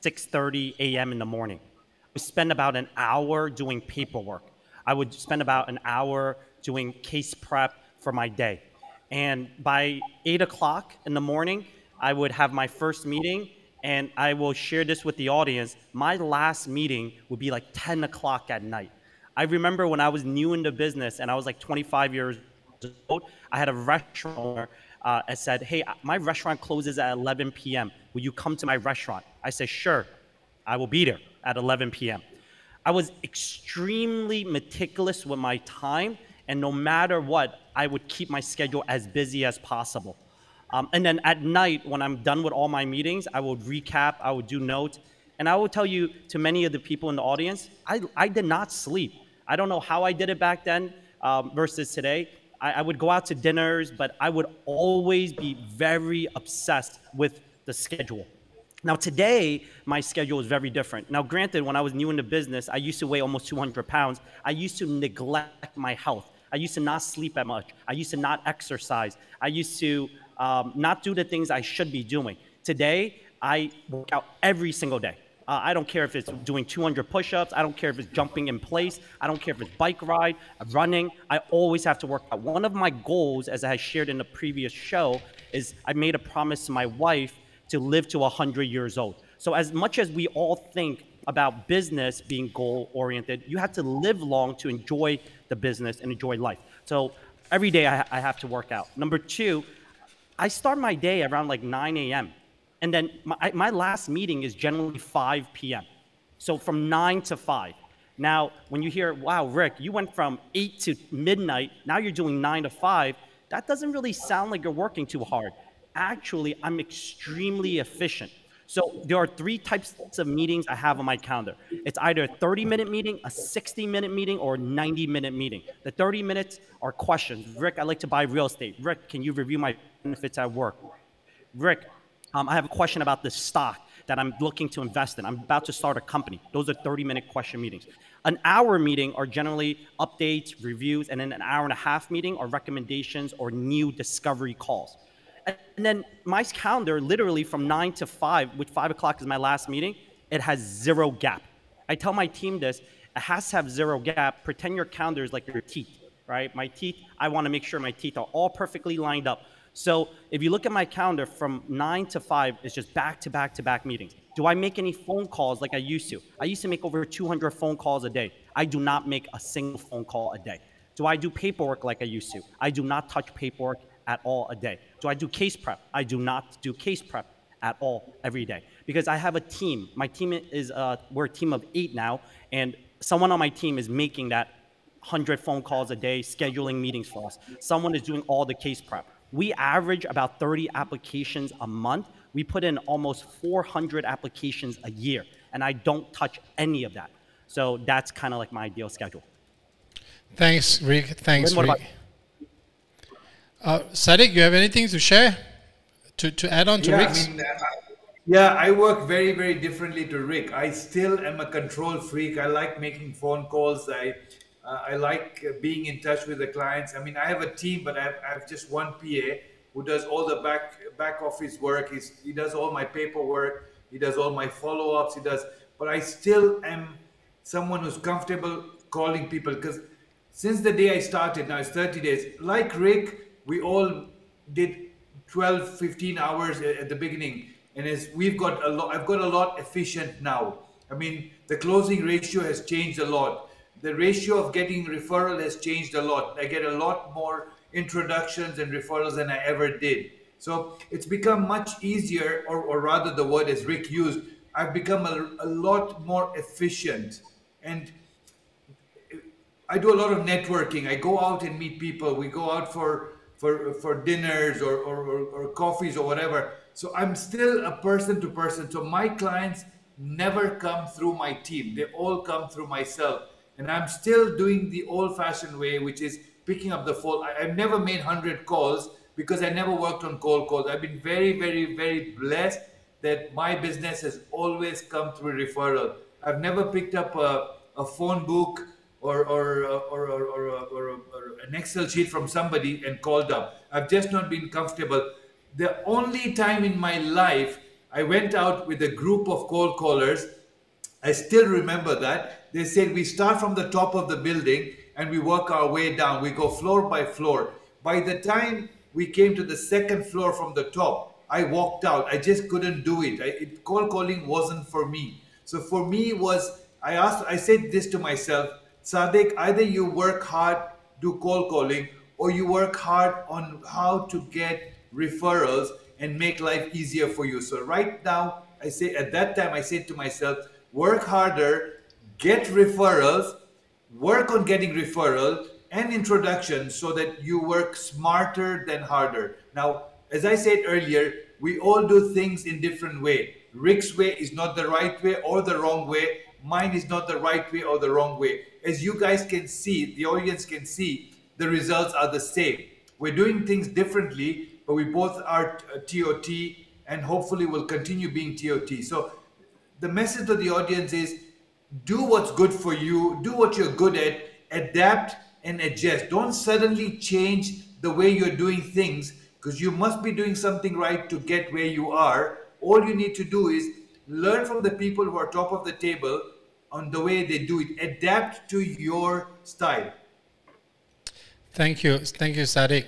6:30 a.m. in the morning. I would spend about an hour doing paperwork. I would spend about an hour doing case prep for my day. And by 8 o'clock in the morning, I would have my first meeting, and I will share this with the audience. My last meeting would be like 10 o'clock at night. I remember when I was new into business and I was like 25 years old, I had a restaurant owner that said, hey, my restaurant closes at 11 p.m. Will you come to my restaurant? I said, sure, I will be there at 11 p.m. I was extremely meticulous with my time, and no matter what, I would keep my schedule as busy as possible. And then at night, when I'm done with all my meetings, I would recap, I would do notes, and I will tell you, to many of the people in the audience, I did not sleep. I don't know how I did it back then versus today. I would go out to dinners, but I would always be very obsessed with the schedule. Now today, my schedule is very different. Now granted, when I was new into business, I used to weigh almost 200 pounds. I used to neglect my health. I used to not sleep that much. I used to not exercise. I used to not do the things I should be doing. Today, I work out every single day. I don't care if it's doing 200 push-ups. I don't care if it's jumping in place. I don't care if it's bike ride, running. I always have to work out. One of my goals, as I shared in the previous show, is I made a promise to my wife to live to 100 years old. So as much as we all think about business being goal-oriented, you have to live long to enjoy the business and enjoy life. So every day I have to work out. Number two, I start my day around like 9 a.m. And then my last meeting is generally 5 p.m. So from 9 to 5. Now, when you hear, wow, Rick, you went from 8 to midnight, now you're doing 9 to 5, that doesn't really sound like you're working too hard. Actually, I'm extremely efficient. So there are 3 types of meetings I have on my calendar. It's either a 30-minute meeting, a 60-minute meeting, or a 90-minute meeting. The 30 minutes are questions. Rick, I'd like to buy real estate. Rick, can you review my benefits at work? Rick, I have a question about this stock. that I'm looking to invest in. I'm about to start a company. Those are 30-minute question meetings. An hour meeting are generally updates, reviews, and then an hour and a half meeting are recommendations or new discovery calls. And then my calendar, literally from 9 to 5, which 5 o'clock is my last meeting, it has zero gap. I tell my team this, it has to have zero gap. Pretend your calendar is like your teeth, right? My teeth, I want to make sure my teeth are all perfectly lined up. So if you look at my calendar from 9 to 5, it's just back to back to back meetings. Do I make any phone calls like I used to? I used to make over 200 phone calls a day. I do not make a single phone call a day. Do I do paperwork like I used to? I do not touch paperwork at all a day. Do I do case prep? I do not do case prep at all every day because I have a team. My team is, we're a team of 8 now, and someone on my team is making that 100 phone calls a day, scheduling meetings for us. Someone is doing all the case prep. We average about 30 applications a month. We put in almost 400 applications a year, and I don't touch any of that. So that's kind of like my ideal schedule. Thanks, Rick. Thanks, Rick. Sadik, you have anything to share? To add on to Rick's? Yeah, I work very, very differently to Rick. I still am a control freak. I like making phone calls. I like being in touch with the clients. I mean, I have a team, but I have just one PA who does all the back office work. He does all my paperwork. He does all my follow-ups. But I still am someone who's comfortable calling people because since the day I started, now it's 30 days, like Rick, we all did 12, 15 hours at the beginning. And I've got a lot efficient now. I mean, the closing ratio has changed a lot. The ratio of getting referral has changed a lot. I get a lot more introductions and referrals than I ever did. So it's become much easier, or rather the word as Rick used, I've become a lot more efficient. And I do a lot of networking. I go out and meet people. We go out for dinners or coffees or whatever. So I'm still a person to person. So my clients never come through my team. They all come through myself. And I'm still doing the old-fashioned way, which is picking up the phone. I've never made 100 calls because I never worked on cold calls. I've been very, very, very blessed that my business has always come through referral. I've never picked up a phone book or an Excel sheet from somebody and called up. I've just not been comfortable. The only time in my life I went out with a group of cold callers, I still remember that. They said we start from the top of the building and we work our way down. We go floor by floor. By the time we came to the second floor from the top, I walked out. I just couldn't do it. Cold calling wasn't for me. So for me I said this to myself, Sadik, either you work hard, do cold calling, or you work hard on how to get referrals and make life easier for you. So right now, at that time, I said to myself, work harder, get referrals, work on getting referrals and introductions so that you work smarter than harder. Now, as I said earlier, we all do things in different way. Rick's way is not the right way or the wrong way. Mine is not the right way or the wrong way. As you guys can see, the audience can see, the results are the same. We're doing things differently, but we both are TOT and hopefully will continue being TOT. So the message to the audience is do what's good for you, do what you're good at, adapt and adjust. Don't suddenly change the way you're doing things because you must be doing something right to get where you are. All you need to do is learn from the people who are top of the table on the way they do it. Adapt to your style. Thank you, Sadik.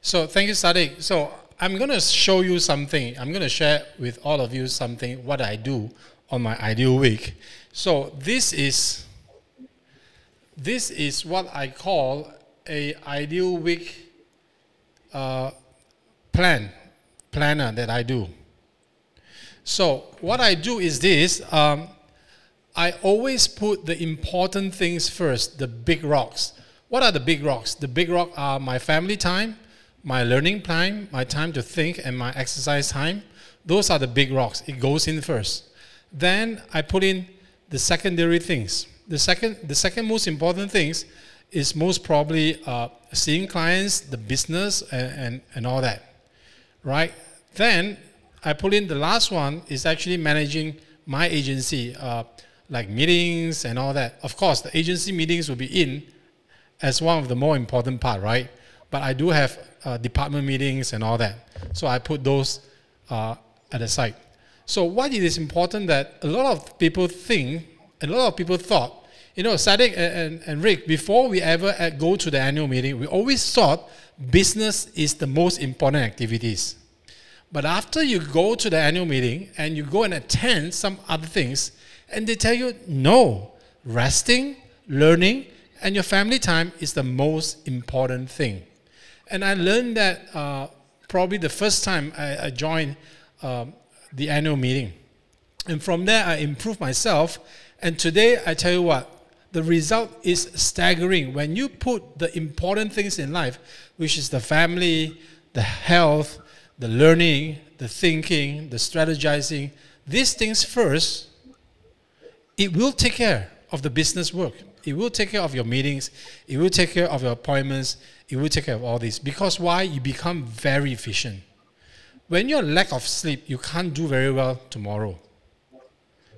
So thank you, Sadik. So I'm going to show you something. I'm going to share with all of you something, what I do on my ideal week. So this is what I call a ideal week planner that I do. So what I do is this. I always put the important things first, the big rocks. What are the big rocks? The big rocks are my family time, my learning time, my time to think, and my exercise time. Those are the big rocks. It goes in first. Then I put in the secondary things. The second most important things is most probably seeing clients, the business, and all that, right? Then I put in the last one is actually managing my agency, like meetings and all that. Of course, the agency meetings will be in as one of the more important part, right? But I do have department meetings and all that. So I put those at the side. So what it is important that a lot of people think, a lot of people thought, you know, Sadik and Rick, before we ever go to the annual meeting, we always thought business is the most important activities. But after you go to the annual meeting and you go and attend some other things, and they tell you, no, resting, learning, and your family time is the most important thing. And I learned that probably the first time I joined the annual meeting. And from there, I improved myself. And today, I tell you what, the result is staggering. When you put the important things in life, which is the family, the health, the learning, the thinking, the strategizing, these things first, it will take care of the business work. It will take care of your meetings. It will take care of your appointments. It will take care of all this. Because why? You become very efficient. When you're lack of sleep, you can't do very well tomorrow.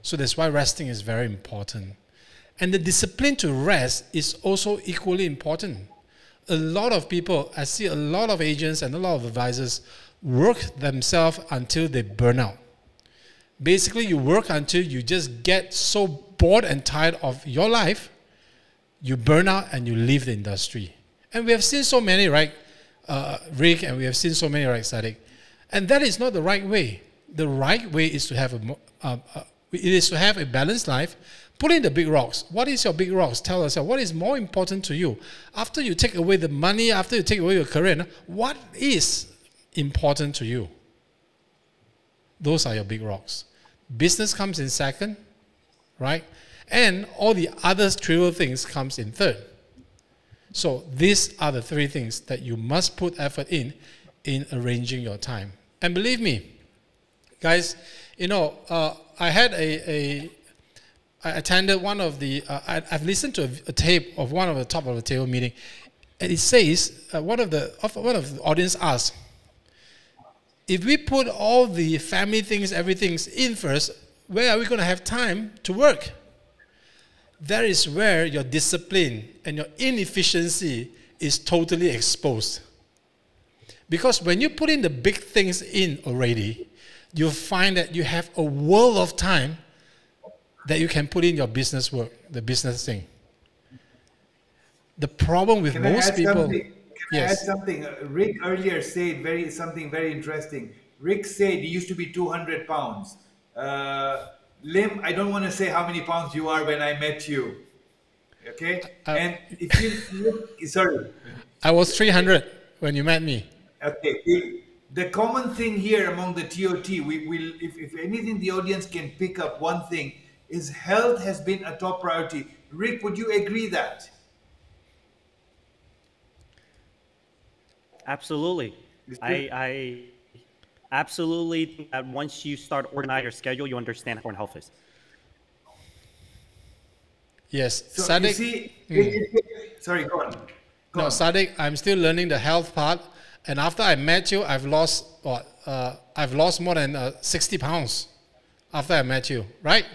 So that's why resting is very important. And the discipline to rest is also equally important. A lot of people, I see a lot of agents and a lot of advisors work themselves until they burn out. Basically, you work until you just get so bored and tired of your life, you burn out and you leave the industry. And we have seen so many, right, Rick, and we have seen so many, right, Sadik. And that is not the right way. The right way is to have a balanced life. Put in the big rocks. What is your big rocks? Tell us what is more important to you. After you take away the money, after you take away your career, what is important to you? Those are your big rocks. Business comes in second, right? And all the other trivial things comes in third. So these are the three things that you must put effort in arranging your time. And believe me, guys, you know, I had I attended one of the, I've listened to a tape of one of the top of the table meeting, and it says, one of the audience asked, if we put all the family things, everything in first, where are we going to have time to work? That is where your discipline and your inefficiency is totally exposed. Because when you put in the big things in already, you'll find that you have a world of time that you can put in your business work, the business thing. The problem with most people... Can I add something? Rick earlier said something very interesting. Rick said he used to be 200 pounds. Lim, I don't want to say how many pounds you are when I met you. Okay? And if you look, sorry. I was 300 when you met me. Okay. The common thing here among the TOT, if anything the audience can pick up one thing, is health has been a top priority. Rick, would you agree that? Absolutely. I absolutely think that once you start organizing your schedule, you understand how important health is. Yes. So Sadik, you see, sorry, go on. No, Sadik, I'm still learning the health part. And after I met you, I've lost what? I've lost more than 60 pounds after I met you, right?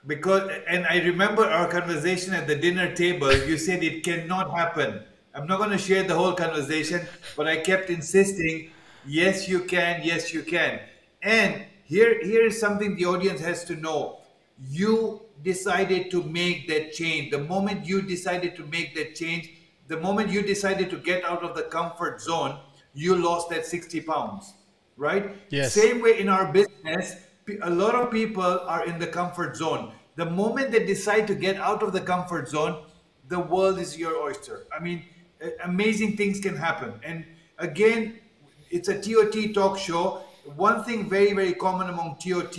And I remember our conversation at the dinner table. You said it cannot happen. I'm not going to share the whole conversation, but I kept insisting, yes, you can, yes, you can. And here is something the audience has to know. You decided to make that change. The moment you decided to make that change, the moment you decided to get out of the comfort zone, you lost that 60 pounds, right? Yes. Same way in our business, a lot of people are in the comfort zone. The moment they decide to get out of the comfort zone, the world is your oyster. I mean, amazing things can happen. And again, it's a TOT talk show. One thing very, very common among TOT,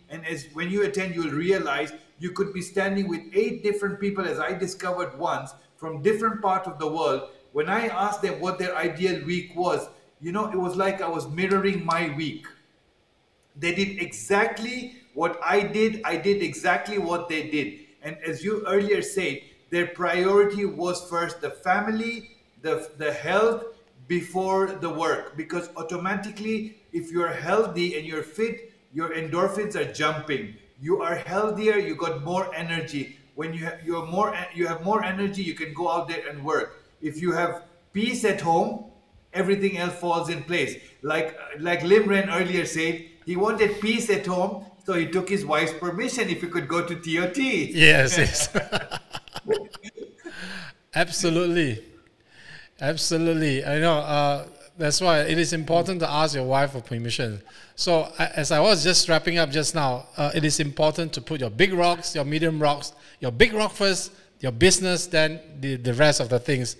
and as when you attend, you'll realize you could be standing with 8 different people, as I discovered once, from different parts of the world. When I asked them what their ideal week was, you know, it was like I was mirroring my week. They did exactly what I did. I did exactly what they did. And as you earlier said, their priority was first the family, the health, before the work, because automatically if you're healthy and you're fit, your endorphins are jumping. You are healthier, you got more energy. When you have more energy, you can go out there and work. If you have peace at home, everything else falls in place. Like Limran earlier said, he wanted peace at home, so he took his wife's permission if he could go to TOT. Yes, yes. Absolutely. Absolutely. I know. That's why it is important to ask your wife for permission. So as I was just wrapping up just now, it is important to put your big rocks, your medium rocks, your big rock first, your business, then the rest of the things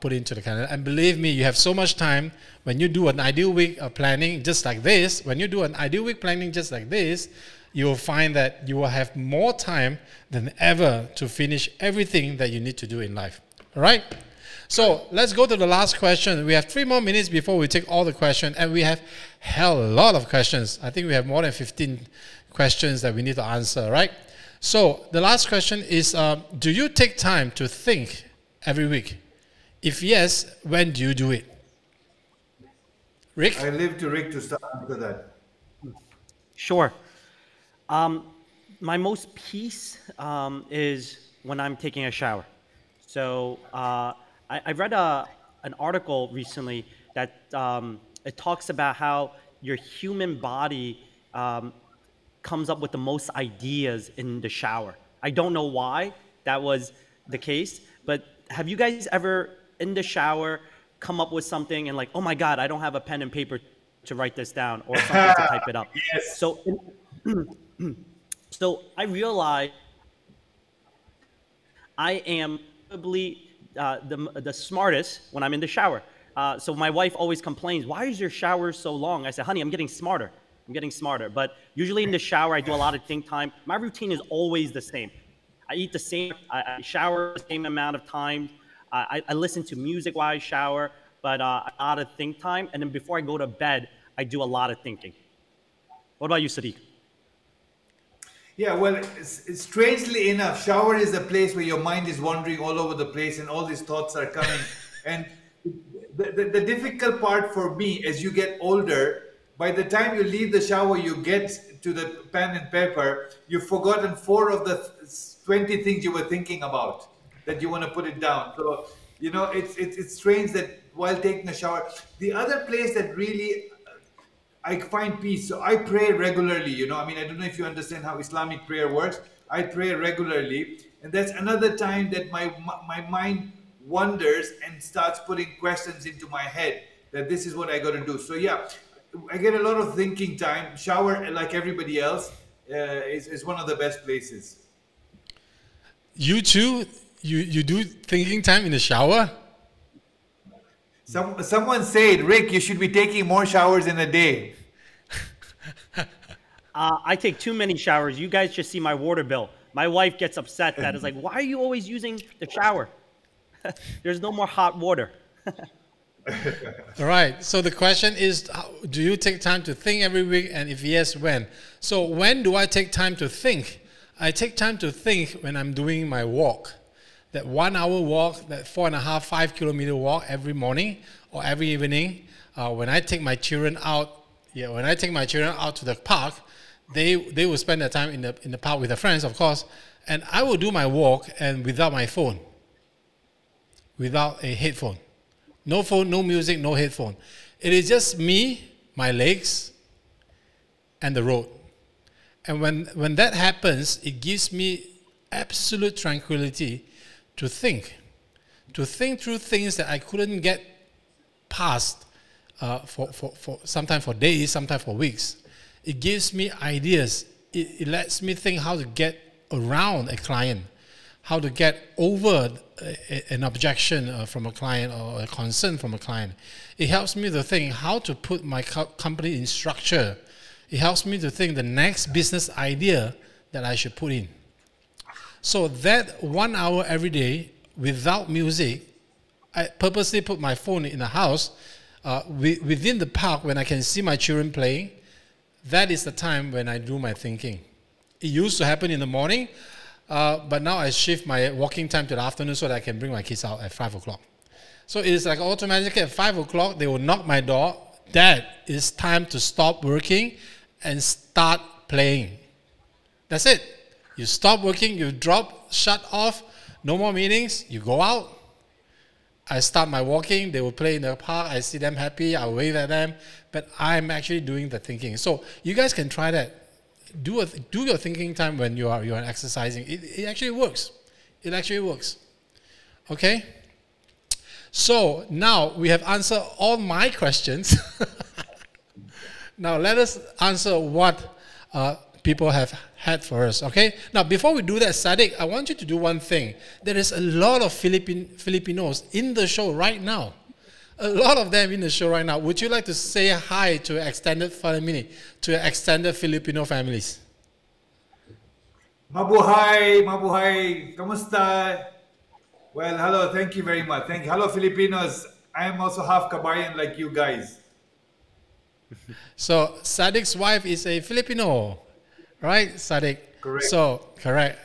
put into the calendar. And believe me, you have so much time. When you do an ideal week planning just like this, when you do an ideal week planning just like this, you will find that you will have more time than ever to finish everything that you need to do in life. All right? So let's go to the last question. We have 3 more minutes before we take all the questions, and we have a lot of questions. I think we have more than 15 questions that we need to answer, right? So the last question is, do you take time to think every week? If yes, when do you do it? Rick? I leave to Rick to start after that. Sure. My most peace is when I'm taking a shower. So I read an article recently that it talks about how your human body comes up with the most ideas in the shower. I don't know why that was the case, but have you guys ever in the shower come up with something and like, oh my God, I don't have a pen and paper to write this down or something to type it up? Yes. So I realized I am probably the smartest when I'm in the shower. So my wife always complains, why is your shower so long? I said, honey, I'm getting smarter. I'm getting smarter. But usually in the shower, I do a lot of think time. My routine is always the same. I eat the same, I shower the same amount of time. I listen to music while I shower, but a lot of think time. And then before I go to bed, I do a lot of thinking. What about you, Sadik? Yeah, well, strangely enough, shower is a place where your mind is wandering all over the place and all these thoughts are coming. And the difficult part for me as you get older, by the time you leave the shower, you get to the pen and paper, you've forgotten 4 of the 20 things you were thinking about that you want to put it down. So, you know, it's strange that while taking a shower, the other place that really I find peace. So I pray regularly, you know. I mean, I don't know if you understand how Islamic prayer works. I pray regularly. And that's another time that my mind wanders and starts putting questions into my head that this is what I got to do. So yeah, I get a lot of thinking time. Shower, like everybody else, is one of the best places. You too? You do thinking time in the shower? Someone said, Rick, you should be taking more showers in a day. I take too many showers. You guys just see my water bill. My wife gets upset that it's like, why are you always using the shower? There's no more hot water. All right. So the question is, do you take time to think every week? And if yes, when? So when do I take time to think? I take time to think when I'm doing my walk. That 1 hour walk, that 4.5, 5 kilometer walk every morning or every evening. When I take my children out, when I take my children out to the park, they will spend their time in the park with their friends, of course, and I will do my walk and without my phone, without a headphone, no phone, no music, no headphone. It is just me, my legs, and the road. And when that happens, it gives me absolute tranquility to think through things that I couldn't get past for sometimes for days, sometimes for weeks. It gives me ideas. It lets me think how to get around a client, how to get over an objection from a client or a concern from a client. It helps me to think how to put my company in structure. It helps me to think the next business idea that I should put in. So that 1 hour every day without music, I purposely put my phone in the house within the park when I can see my children playing. That is the time when I do my thinking. It used to happen in the morning, but now I shift my walking time to the afternoon so that I can bring my kids out at 5 o'clock. So it is like automatically at 5 o'clock, they will knock my door. Dad, it's time to stop working and start playing. That's it. You stop working, you drop, shut off, no more meetings, you go out. I start my walking, they will play in the park, I see them happy, I wave at them, but I'm actually doing the thinking. So you guys can try that. Do your thinking time when you are exercising. It actually works. It actually works. Okay? So now we have answered all my questions. Now let us answer what people have had for us. Okay? Now before we do that, Sadik, I want you to do one thing. There is a lot of Filipinos in the show right now. A lot of them in the show right now. Would you like to say hi to extended family, to extended Filipino families? Mabuhay, mabuhay, kamusta? Well, hello, thank you very much. Thank you. Hello, Filipinos. I am also half Kabayan like you guys. So Sadik's wife is a Filipino, right, Sadik? Correct. So, correct.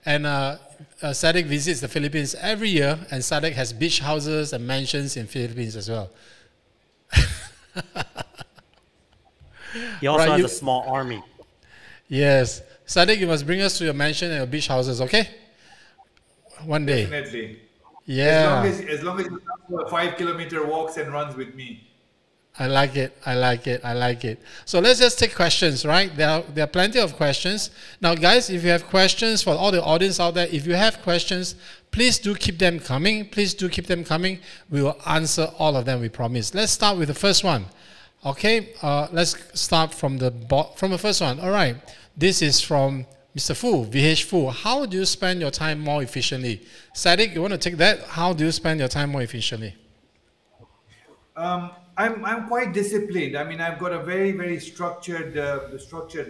And Sadik visits the Philippines every year, and Sadik has beach houses and mansions in Philippines as well. He also Right, has you- a small army. Yes. Sadik, you must bring us to your mansion and your beach houses, okay? One day. Definitely. Yeah. As long as you come for 5-kilometer walks and runs with me. I like it. I like it. I like it. So let's just take questions, right? There are plenty of questions. Now, guys, if you have questions for all the audience out there, if you have questions, please do keep them coming. Please do keep them coming. We will answer all of them, we promise. Let's start with the first one. Okay, let's start from the first one. All right. This is from Mr. Fu, VH Fu. How do you spend your time more efficiently? Sadik, you want to take that? How do you spend your time more efficiently? I'm quite disciplined. I mean, I've got a very, very structured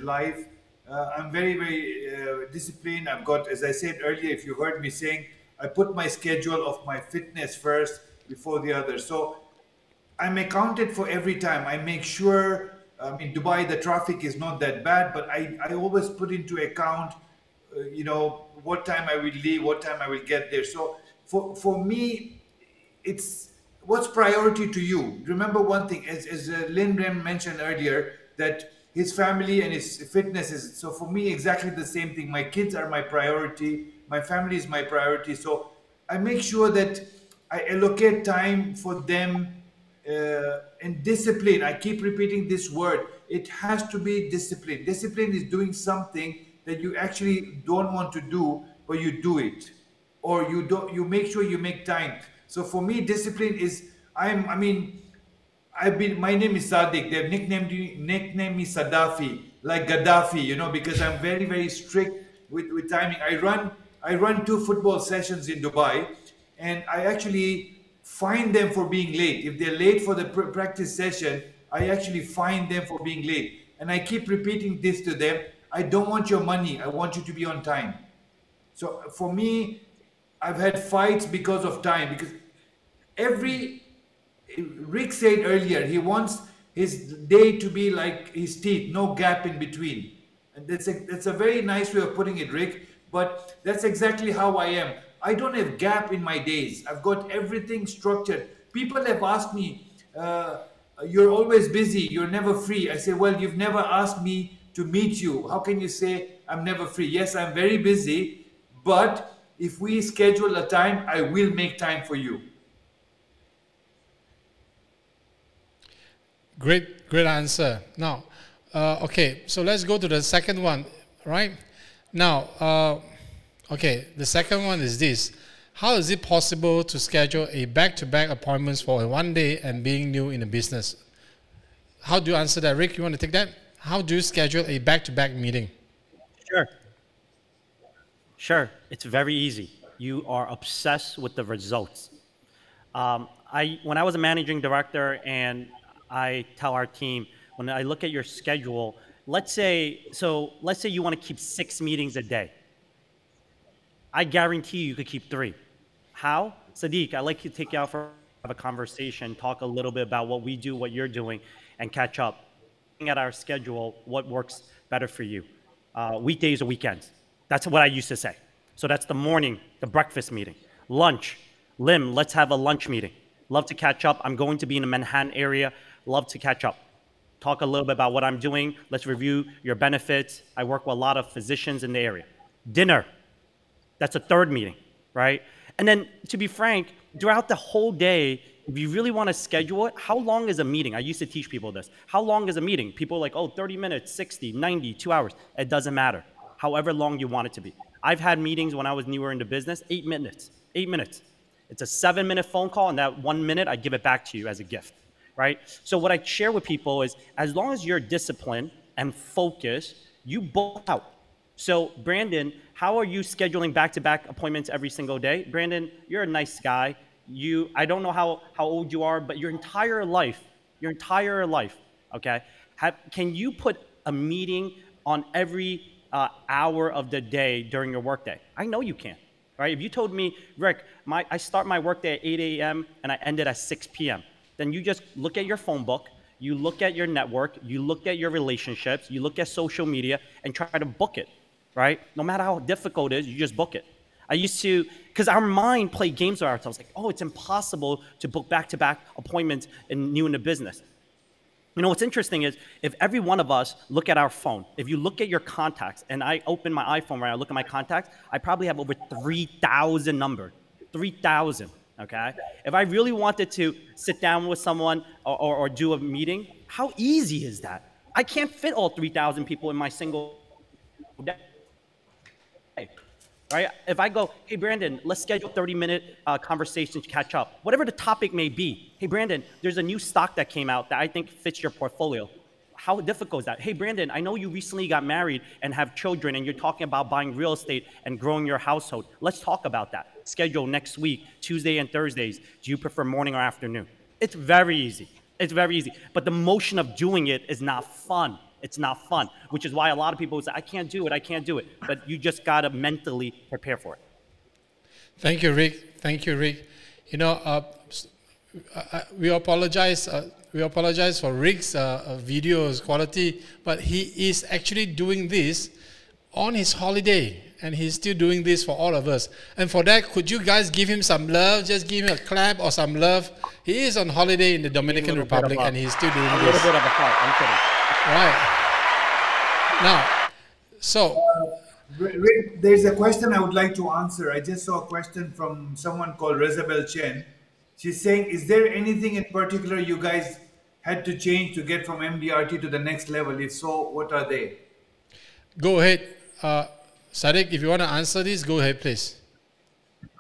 life. I'm very, very disciplined. I've got, as I said earlier, if you heard me saying, I put my schedule of my fitness first before the others. So I'm accounted for every time. I make sure, in Dubai, the traffic is not that bad, but I always put into account, what time I will leave, what time I will get there. So for me, it's what's priority to you. Remember one thing, as Lin Rem mentioned earlier, that his family and his fitness is, so for me, exactly the same thing. My kids are my priority. My family is my priority. So I make sure that I allocate time for them, and discipline. I keep repeating this word. It has to be discipline. Discipline is doing something that you actually don't want to do, but you do it, or you make sure you make time. So for me, discipline is, my name is Sadik. They've nicknamed me Sadafi, like Gaddafi, because I'm very, very strict with timing. I run 2 football sessions in Dubai, and I actually fine them for being late. If they're late for the practice session, I actually fine them for being late. And I keep repeating this to them. I don't want your money. I want you to be on time. So for me, I've had fights because of time. Because Rick said earlier, he wants his day to be like his teeth, no gap in between. And that's a very nice way of putting it, Rick. But that's exactly how I am. I don't have gap in my days. I've got everything structured. People have asked me, you're always busy, you're never free. I say, well, you've never asked me to meet you. How can you say I'm never free? Yes, I'm very busy, but if we schedule a time, I will make time for you. Great answer. Now, okay, so let's go to the second one, right? Now, okay, the second one is this. How is it possible to schedule a back-to-back appointments for a one day and being new in a business? How do you answer that? Rick, you want to take that? How do you schedule a back-to-back meeting? Sure. It's very easy. You are obsessed with the results. When I was a managing director, and I tell our team, when I look at your schedule, let's say you want to keep 6 meetings a day. I guarantee you could keep 3. How? Sadik, I'd like to take you out for a conversation, talk a little bit about what we do, what you're doing, and catch up. Looking at our schedule, what works better for you. Weekdays or weekends. That's what I used to say. So that's the morning, the breakfast meeting. Lunch. Lim, let's have a lunch meeting. Love to catch up. I'm going to be in the Manhattan area Love to catch up. Talk a little bit about what I'm doing. Let's review your benefits. I work with a lot of physicians in the area. Dinner. That's a third meeting, right? And then, to be frank, throughout the whole day, if you really want to schedule it, how long is a meeting? I used to teach people this. How long is a meeting? People are like, oh, 30 minutes, 60, 90, 2 hours. It doesn't matter. However long you want it to be. I've had meetings when I was newer into business, 8 minutes, 8 minutes. It's a 7-minute phone call, and that 1 minute, I give it back to you as a gift, right? So what I share with people is, as long as you're disciplined and focused, you book out. So Brandon, how are you scheduling back-to-back appointments every single day? Brandon, you're a nice guy. I don't know how old you are, but your entire life, okay? Can you put a meeting on every hour of the day during your workday? I know you can, right? If you told me, Rick, I start my workday at 8 a.m. and I end it at 6 p.m., then you just look at your phone book, you look at your network, you look at your relationships, you look at social media, and try to book it, right? No matter how difficult it is, you just book it. I used to, because our mind played games with ourselves, like, oh, it's impossible to book back-to-back appointments new in the business. You know, what's interesting is if every one of us look at our phone, if you look at your contacts, and I open my iPhone right now, look at my contacts, I probably have over 3,000 numbers, 3,000, okay? If I really wanted to sit down with someone or do a meeting, how easy is that? I can't fit all 3,000 people in my single day. Right? If I go, hey, Brandon, let's schedule a 30-minute conversation to catch up, whatever the topic may be. Hey, Brandon, there's a new stock that came out that I think fits your portfolio. How difficult is that? Hey, Brandon, I know you recently got married and have children, and you're talking about buying real estate and growing your household. Let's talk about that. Schedule next week, Tuesday and Thursdays. Do you prefer morning or afternoon? It's very easy. It's very easy. But the motion of doing it is not fun. It's not fun, which is why a lot of people say, I can't do it. But you just got to mentally prepare for it. Thank you, Rick. Thank you, Rick. You know, we apologize for Rick's video's quality, but he is actually doing this on his holiday, and he's still doing this for all of us. And for that, could you guys give him some love? Just give him a clap or some love. He is on holiday in the Dominican Republic, and he's still doing this. A little bit of a heart. I'm kidding. Right. Now, so Rick, there's a question I would like to answer. I just saw a question from someone called Rezabel Chen. She's saying, is there anything in particular you guys had to change to get from MDRT to the next level? If so, what are they? Go ahead. Sadik, if you want to answer this, go ahead, please.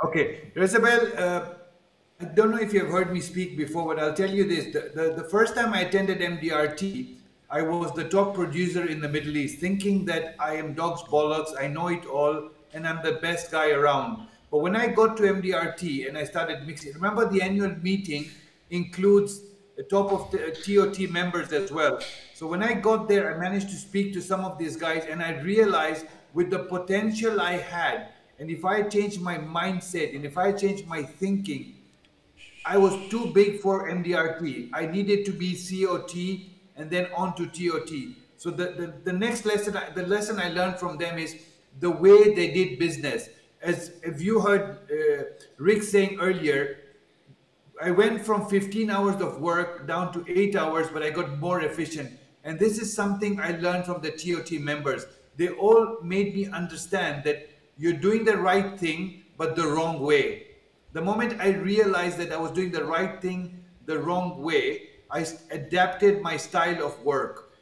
Okay. Rezabel, I don't know if you have heard me speak before, but I'll tell you this. The first time I attended MDRT, I was the top producer in the Middle East, thinking that I am dog's bollocks, I know it all, and I'm the best guy around. But when I got to MDRT and I started mixing, remember the annual meeting includes the top of the TOT members as well. So when I got there, I managed to speak to some of these guys, and I realized with the potential I had, and if I changed my mindset, and if I changed my thinking, I was too big for MDRT. I needed to be COT and then on to TOT. So the next lesson, the lesson I learned from them is the way they did business. As if you heard Rick saying earlier, I went from 15 hours of work down to 8 hours, but I got more efficient. And this is something I learned from the TOT members. They all made me understand that you're doing the right thing, but the wrong way. The moment I realized that I was doing the right thing the wrong way, I adapted my style of work.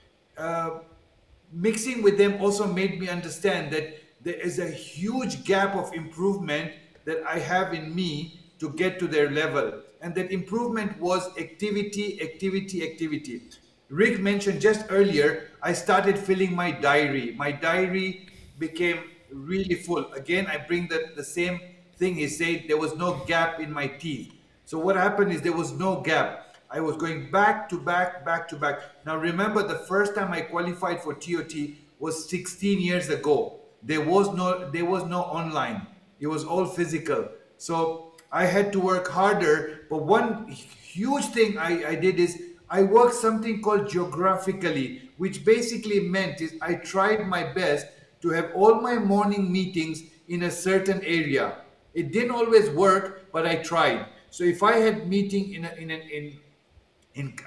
Mixing with them also made me understand that there is a huge gap of improvement that I have in me to get to their level. And that improvement was activity, activity, activity. Rick mentioned just earlier, I started filling my diary. My diary became really full. Again, I bring the same thing he said, there was no gap in my teeth. So what happened is there was no gap. I was going back to back, back to back. Now remember, the first time I qualified for TOT was 16 years ago. There was no online. It was all physical. So I had to work harder. But one huge thing I did is I worked something called geographically, which basically meant is I tried my best to have all my morning meetings in a certain area. It didn't always work, but I tried. So if I had meeting in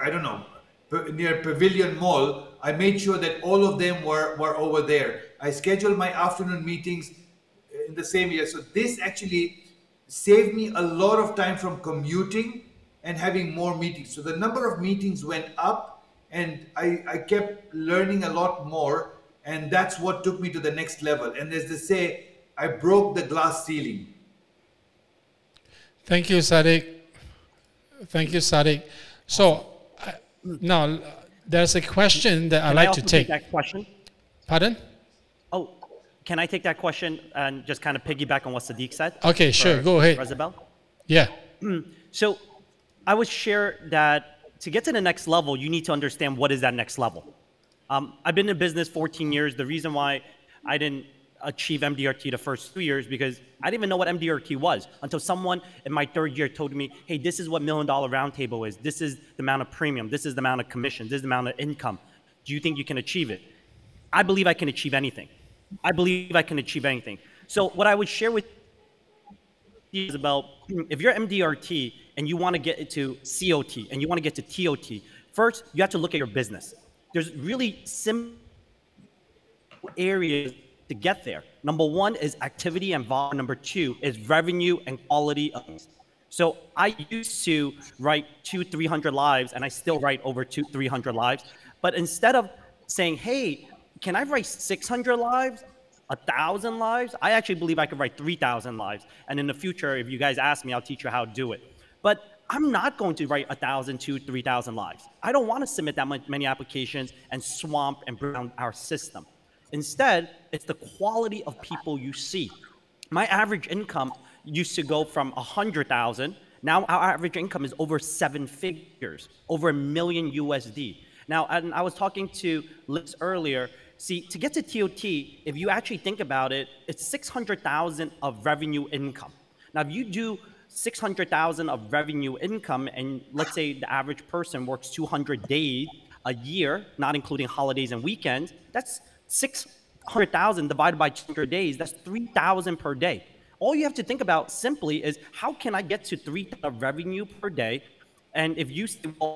I don't know, near Pavilion Mall, I made sure that all of them were over there. I scheduled my afternoon meetings in the same year. So this actually saved me a lot of time from commuting and having more meetings. So the number of meetings went up, and I kept learning a lot more, and that's what took me to the next level. And as they say, I broke the glass ceiling. Thank you, Sadik. Thank you, Sadik. So now there's a question that I'd like to take. That question? Pardon? Oh, can I take that question and just kind of piggyback on what Sadik said? Okay, sure. Go ahead. Rosabel? Yeah. So I would share that to get to the next level, you need to understand what is that next level. I've been in business 14 years. The reason why I didn't achieve MDRT the first 2 years because I didn't even know what MDRT was until someone in my third year told me, hey, this is what $1 Million Roundtable is. This is the amount of premium. This is the amount of commission. This is the amount of income. Do you think you can achieve it? I believe I can achieve anything. I believe I can achieve anything. So what I would share with you is about if you're MDRT and you want to get into COT and you want to get to TOT, first, you have to look at your business. There's really simple areas to get there. Number one is activity and volume. Number two is revenue and quality of. So I used to write 200-300 lives, and I still write over 200-300 lives. But instead of saying, hey, can I write 600 lives, 1,000 lives? I actually believe I could write 3,000 lives. And in the future, if you guys ask me, I'll teach you how to do it. But I'm not going to write 1,000 to 3,000 lives. I don't want to submit that many applications and swamp and brown our system. Instead, it's the quality of people you see. My average income used to go from 100,000. Now our average income is over 7 figures, over $1 million USD. Now, and I was talking to Liz earlier. See, to get to TOT, if you actually think about it, it's 600,000 of revenue income. Now, if you do 600,000 of revenue income, and let's say the average person works 200 days a year, not including holidays and weekends, that's 600,000 divided by 200 days, that's 3,000 per day. All you have to think about simply is how can I get to 3,000 of revenue per day? And if you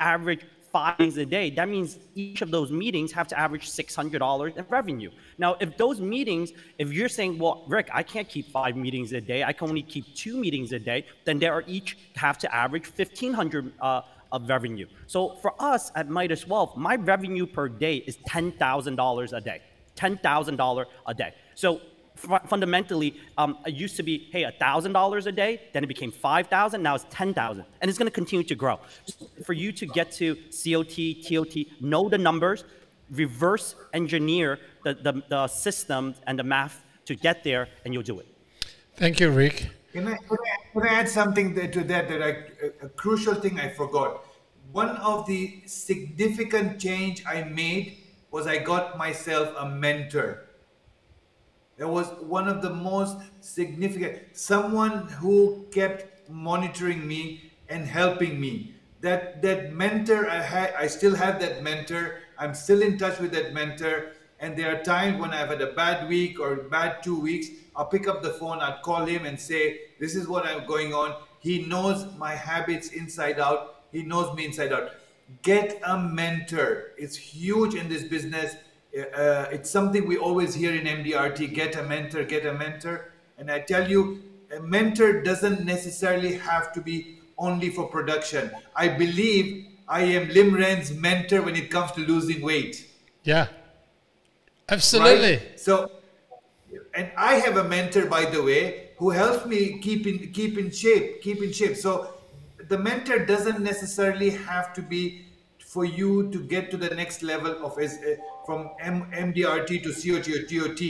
average 5 meetings a day, that means each of those meetings have to average $600 in revenue. Now, if those meetings, if you're saying, well, Rick, I can't keep 5 meetings a day, I can only keep 2 meetings a day, then they are each have to average $1,500 of revenue. So for us at Midas Wealth, my revenue per day is $10,000 a day. $10,000 a day. So fundamentally, it used to be, hey, $1,000 a day, then it became 5,000, now it's 10,000, and it's going to continue to grow. For you to get to COT, TOT, know the numbers, reverse engineer the systems and the math to get there, and you'll do it. Thank you, Rick. Can I add something to that, a crucial thing I forgot. One of the significant change I made was I got myself a mentor. That was one of the most significant, someone who kept monitoring me and helping me. That mentor I still have that mentor. I'm still in touch with that mentor. And there are times when I've had a bad week or bad 2 weeks, I'll pick up the phone, I'll call him and say, this is what I'm going on. He knows my habits inside out. He knows me inside out. Get a mentor. It's huge in this business. It's something we always hear in MDRT, get a mentor, get a mentor. And I tell you, a mentor doesn't necessarily have to be only for production. I believe I am Limren's mentor when it comes to losing weight. Yeah, absolutely. Right? So, and I have a mentor, by the way, who helps me keep in shape. So the mentor doesn't necessarily have to be for you to get to the next level of from MDRT to COT or TOT.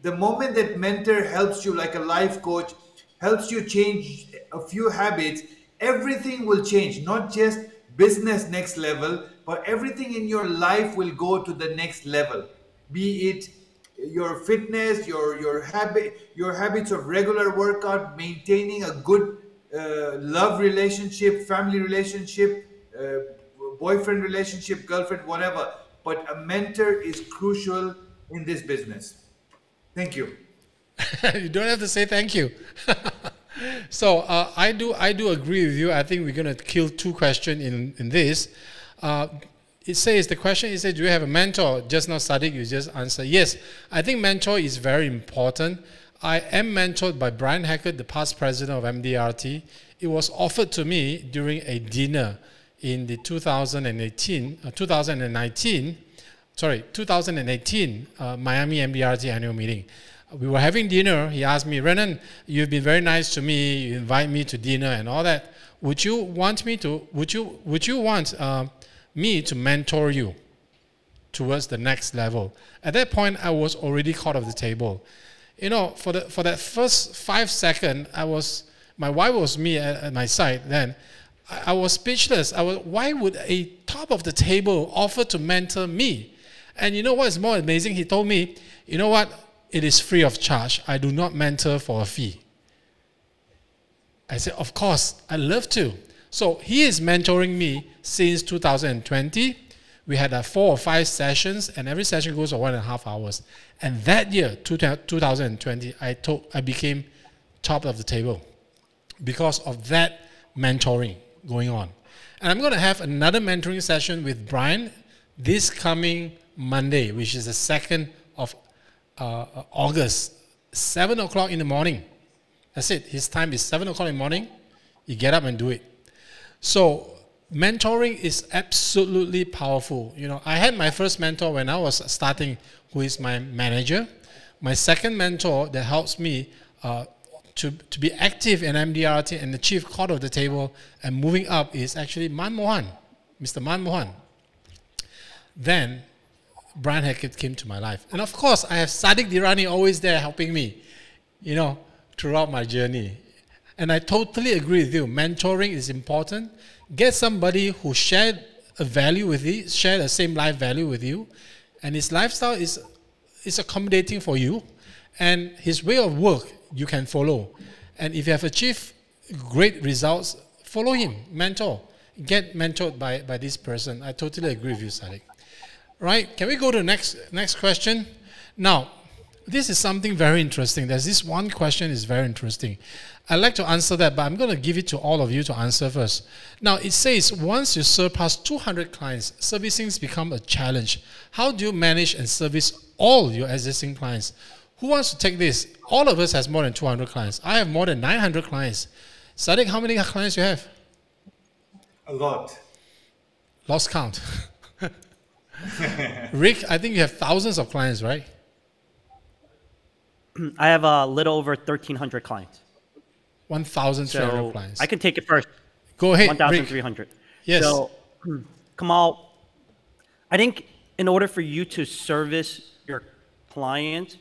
The moment that mentor helps you, like a life coach, helps you change a few habits, everything will change. Not just business next level, but everything in your life will go to the next level. Be it your fitness, your habits of regular workout, maintaining a good love relationship, family relationship, boyfriend relationship, girlfriend, whatever. But a mentor is crucial in this business. Thank you. You don't have to say thank you. So I do agree with you. I think we're going to kill 2 questions in this. it says, the question is, do you have a mentor? Just now, Sadik, you just answer. Yes, I think mentor is very important. I am mentored by Brian Hackett, the past president of MDRT. It was offered to me during a dinner in the 2018 Miami MDRT annual meeting. We were having dinner. He asked me, Renan, you've been very nice to me. You invite me to dinner and all that. Would you want me to mentor you towards the next level? At that point, I was already caught off the table. You know, for that first 5 seconds, my wife was me at my side. Then I was speechless. Why would a top of the table offer to mentor me? And you know what is more amazing? He told me, you know what? It is free of charge. I do not mentor for a fee. I said, of course, I love to. So he is mentoring me since 2020. We had 4 or 5 sessions, and every session goes for 1.5 hours. And that year, 2020, I became top of the table because of that mentoring going on. And I'm going to have another mentoring session with Brian this coming Monday, which is the 2nd of August, 7 o'clock in the morning. That's it. His time is 7 o'clock in the morning. You get up and do it. So mentoring is absolutely powerful. You know, I had my first mentor when I was starting, who is my manager. My second mentor that helps me to be active in MDRT and achieve court of the table and moving up is actually Mr. Man Mohan. Then Brian Hackett came to my life. And of course, I have Sadik Dhirani always there helping me, you know, throughout my journey. And I totally agree with you. Mentoring is important. Get somebody who shared a value with you, share the same life value with you, and his lifestyle is accommodating for you, and his way of work you can follow. And if you have achieved great results, follow him, mentor. Get mentored by this person. I totally agree with you, Sadik. Right? Can we go to the next question? Now, this is something very interesting. There's this one question is very interesting. I'd like to answer that, but I'm going to give it to all of you to answer first. Now, it says, once you surpass 200 clients, servicing's become a challenge. How do you manage and service all your existing clients? Who wants to take this? All of us has more than 200 clients. I have more than 900 clients. Sadik, how many clients you have? A lot. Lost count. Rick, I think you have thousands of clients, right? I have a little over 1,300 clients. 1,300 clients. I can take it first. Go ahead, 1,300. Yes. So, Kamal, I think in order for you to service your client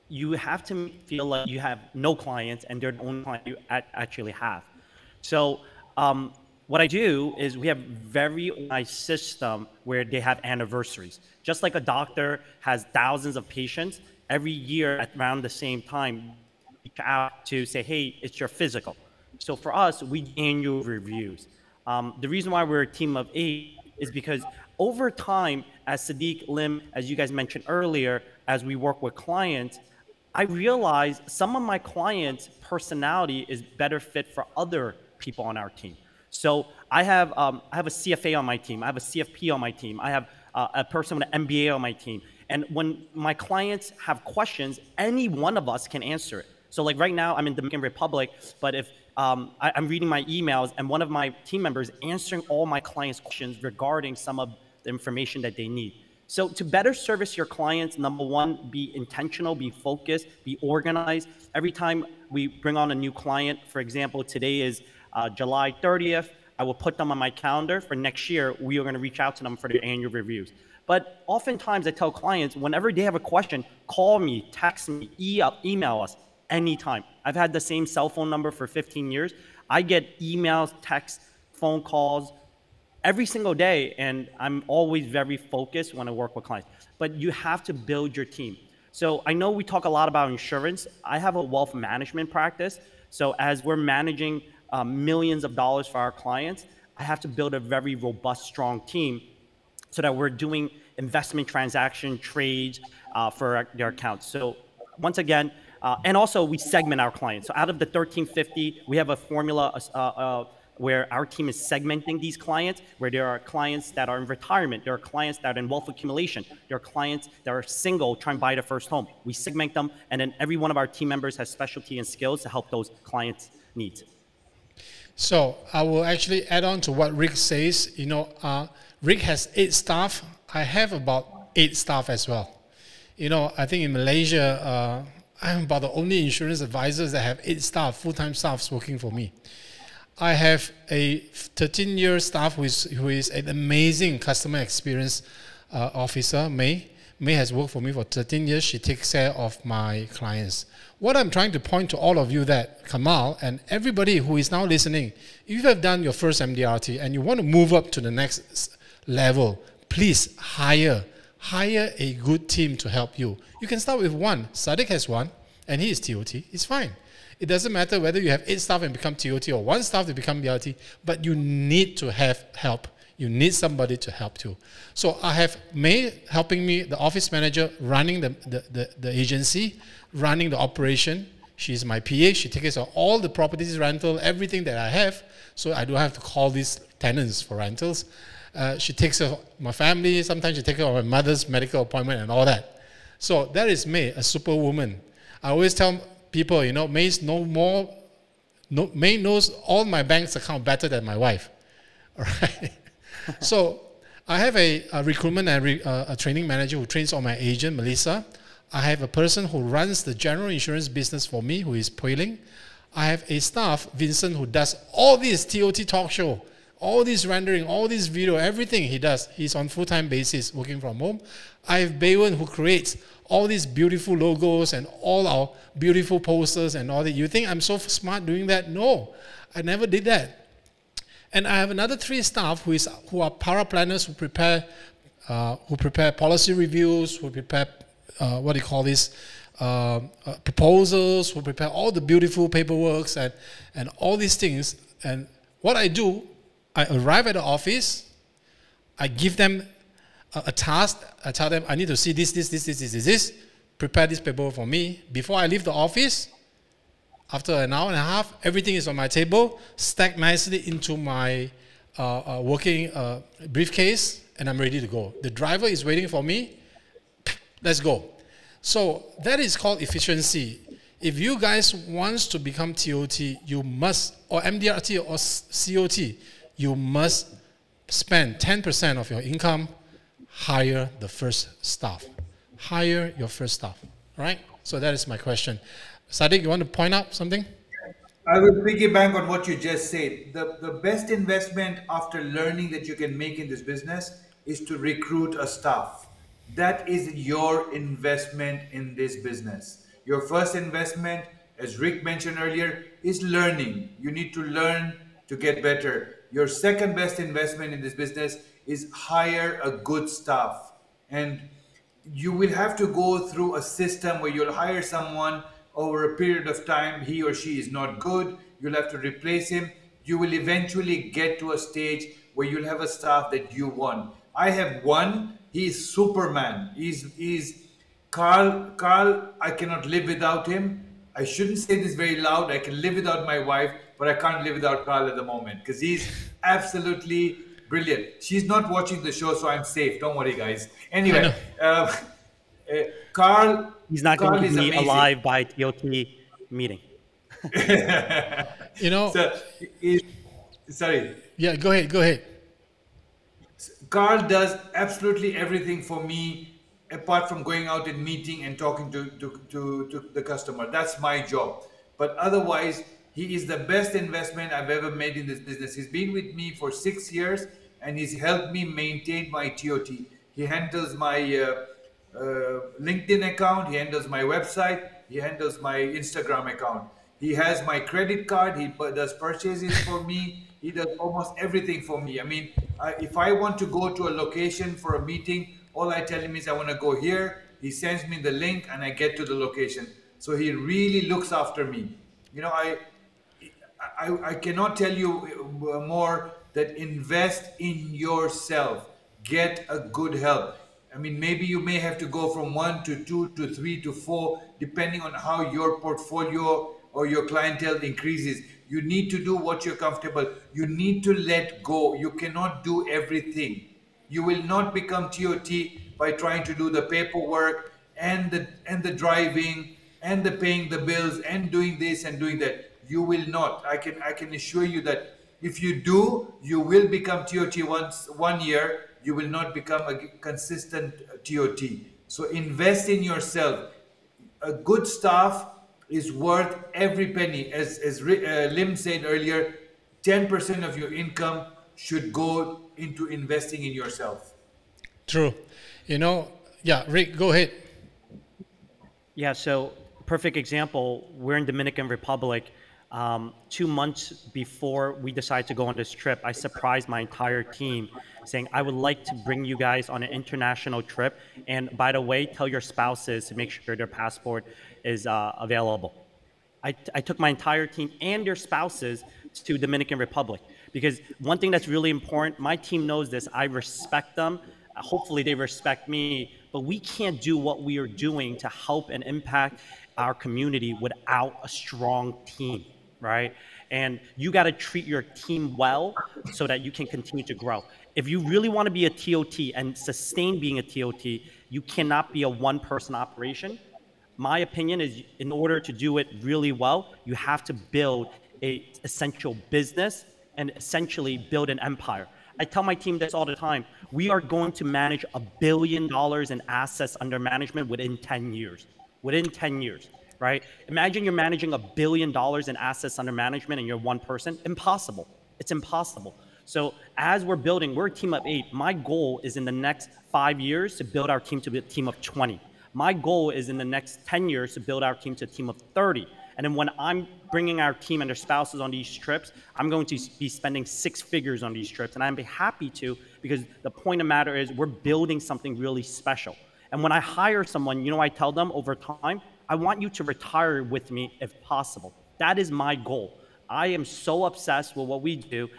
you have to feel like you have no clients and they're the only client you actually have. So what I do is we have very nice system where they have anniversaries. Just like a doctor has thousands of patients, every year at around the same time, reach out to say, hey, it's your physical. So for us, we do annual reviews. The reason why we're a team of 8 is because over time, as Sadik, Lim, as you guys mentioned earlier, as we work with clients, I realized some of my clients' personality is better fit for other people on our team. So I have a CFA on my team. I have a CFP on my team. I have a person with an MBA on my team. And when my clients have questions, any one of us can answer it. So like right now, I'm in the Dominican Republic, but if I'm reading my emails and one of my team members answering all my clients' questions regarding some of the information that they need. So to better service your clients, number one, be intentional, be focused, be organized. Every time we bring on a new client, for example, today is July 30th, I will put them on my calendar for next year. We are going to reach out to them for their annual reviews. But oftentimes I tell clients, whenever they have a question, call me, text me, email us anytime. I've had the same cell phone number for 15 years. I get emails, texts, phone calls every single day, and I'm always very focused when I work with clients. But you have to build your team. So I know we talk a lot about insurance. I have a wealth management practice. So as we're managing millions of dollars for our clients, I have to build a very robust, strong team so that we're doing investment transaction trades for their accounts. So once again, and also we segment our clients. So out of the 1,350, we have a formula where our team is segmenting these clients, where there are clients that are in retirement, there are clients that are in wealth accumulation, there are clients that are single trying to buy their first home. We segment them, and then every one of our team members has specialty and skills to help those clients' needs. So I will actually add on to what Rick says. You know, Rick has 8 staff. I have about 8 staff as well. You know, I think in Malaysia, I'm about the only insurance advisors that have 8 staff, full-time staffs working for me. I have a 13-year staff who is an amazing customer experience officer, May. May has worked for me for 13 years. She takes care of my clients. What I'm trying to point to all of you that Kamal and everybody who is now listening, if you have done your first MDRT and you want to move up to the next level, please hire a good team to help you. You can start with 1. Sadik has 1 and he is TOT. It's fine. It doesn't matter whether you have 8 staff and become TOT or 1 staff to become BRT, but you need to have help. You need somebody to help you. So I have May helping me, the office manager, running the agency, running the operation. She's my PA. She takes care of all the properties, rental, everything that I have, so I don't have to call these tenants for rentals. She takes care of my family. Sometimes she takes care of my mother's medical appointment and all that. So that is May, a superwoman. I always tell people, you know, May knows all my bank's account better than my wife. All right. So I have a recruitment and a training manager who trains all my agent, Melissa. I have a person who runs the general insurance business for me, who is Puiling. I have a staff, Vincent, who does all this TOT talk show, all this rendering, all this video, everything he does. He's on full-time basis, working from home. I have Baywen, who creates all these beautiful logos and all our beautiful posters and all that. You think I'm so smart doing that? No, I never did that. And I have another 3 staff who are paraplanners who prepare policy reviews, who prepare what do you call this, proposals, who prepare all the beautiful paperworks and all these things. And what I do, I arrive at the office, I give them a task. I tell them I need to see this, prepare this paperwork for me. Before I leave the office, after an hour and a half, everything is on my table, stacked nicely into my working briefcase, and I'm ready to go. The driver is waiting for me. Let's go. So that is called efficiency. If you guys want to become TOT, you must, or MDRT or COT, you must spend 10% of your income, hire the first staff. Hire your first staff, all right? So that is my question. Sadik, you want to point out something? I will piggyback on what you just said. The best investment after learning that you can make in this business is to recruit a staff. That is your investment in this business. Your first investment, as Rick mentioned earlier, is learning. You need to learn to get better. Your second best investment in this business is hire a good staff. And you will have to go through a system where you'll hire someone over a period of time. He or she is not good. You'll have to replace him. You will eventually get to a stage where you'll have a staff that you want. I have one. He's Superman. He's Carl. I cannot live without him. I shouldn't say this very loud. I can live without my wife, but I can't live without Carl at the moment because he's absolutely brilliant. She's not watching the show, so I'm safe. Don't worry, guys. Anyway, Carl. He's not going to be amazing. Alive by TOT meeting. You know. So, sorry. Yeah, go ahead. Carl does absolutely everything for me, apart from going out and meeting and talking to the customer. That's my job. But otherwise, he is the best investment I've ever made in this business. He's been with me for 6 years, and he's helped me maintain my TOT. He handles my LinkedIn account. He handles my website. He handles my Instagram account. He has my credit card. He does purchases for me. He does almost everything for me. I mean, if I want to go to a location for a meeting, all I tell him is I want to go here. He sends me the link and I get to the location. So he really looks after me. You know, I cannot tell you more that invest in yourself. Get a good help. I mean, maybe you may have to go from 1 to 2 to 3 to 4, depending on how your portfolio or your clientele increases, you need to do what you're comfortable. You need to let go. You cannot do everything. You will not become TOT by trying to do the paperwork and the driving and the paying the bills and doing this and doing that. You will not. I can assure you that if you do, you will become TOT once 1 year. You will not become a consistent TOT. So invest in yourself. A good staff is worth every penny. As Lim said earlier, 10% of your income should go into investing in yourself. True. You know, yeah, Rick, go ahead. Yeah, so perfect example, we're in Dominican Republic. 2 months before we decided to go on this trip, I surprised my entire team saying, I would like to bring you guys on an international trip. And by the way, tell your spouses to make sure their passport is available. I took my entire team and their spouses to Dominican Republic, because one thing that's really important, my team knows this, I respect them. Hopefully they respect me, but we can't do what we are doing to help and impact our community without a strong team, right? And you got to treat your team well so that you can continue to grow. If you really want to be a TOT and sustain being a TOT, you cannot be a one-person operation. My opinion is, in order to do it really well, you have to build an essential business and essentially build an empire. I tell my team this all the time. We are going to manage $1 billion in assets under management within 10 years. Within 10 years, right? Imagine you're managing $1 billion in assets under management and you're one person. Impossible. It's impossible. So as we're building, we're a team of 8. My goal is in the next 5 years to build our team to be a team of 20. My goal is in the next 10 years to build our team to a team of 30. And then when I'm bringing our team and their spouses on these trips, I'm going to be spending 6 figures on these trips. And I'd be happy to, because the point of the matter is we're building something really special. And when I hire someone, you know, I tell them over time, I want you to retire with me if possible. That is my goal. I am so obsessed with what we do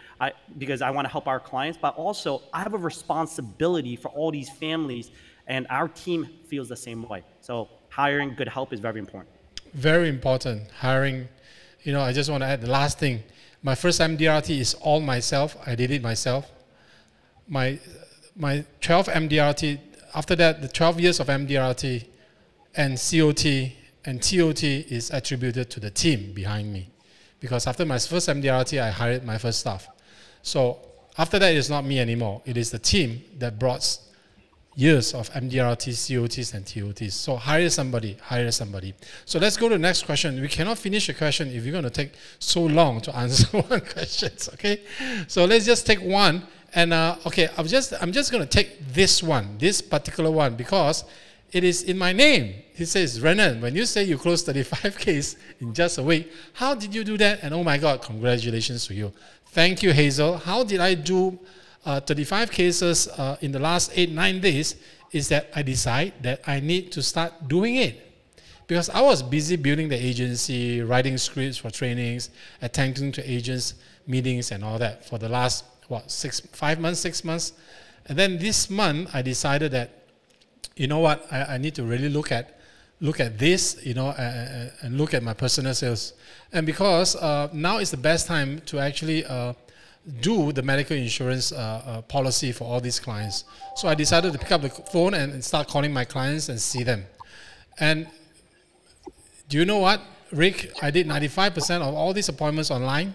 because I want to help our clients, but also I have a responsibility for all these families, and our team feels the same way. So hiring good help is very important. Very important. Hiring, you know, I just want to add the last thing. My first MDRT is all myself. I did it myself. My 12th MDRT, after that, the 12 years of MDRT and COT and TOT is attributed to the team behind me. Because after my first MDRT, I hired my first staff. So after that, it's not me anymore. It is the team that brought years of MDRTs, COTs, and TOTs. So hire somebody, hire somebody. So let's go to the next question. We cannot finish a question if you're going to take so long to answer one question, okay? So let's just take one. And okay, I'm just going to take this one, this particular one, because it is in my name. It says, Renan, when you say you closed 35 cases in just a week, how did you do that? And oh my God, congratulations to you. Thank you, Hazel. How did I do 35 cases in the last 8-9 days? Is that I decide that I need to start doing it. Because I was busy building the agency, writing scripts for trainings, attending to agents, meetings and all that for the last, 5 months, 6 months. And then this month, I decided that, you know what, I need to really look at this, you know, and look at my personal sales. And because now is the best time to actually do the medical insurance policy for all these clients. So I decided to pick up the phone and start calling my clients and see them. And do you know what, Rick? I did 95% of all these appointments online,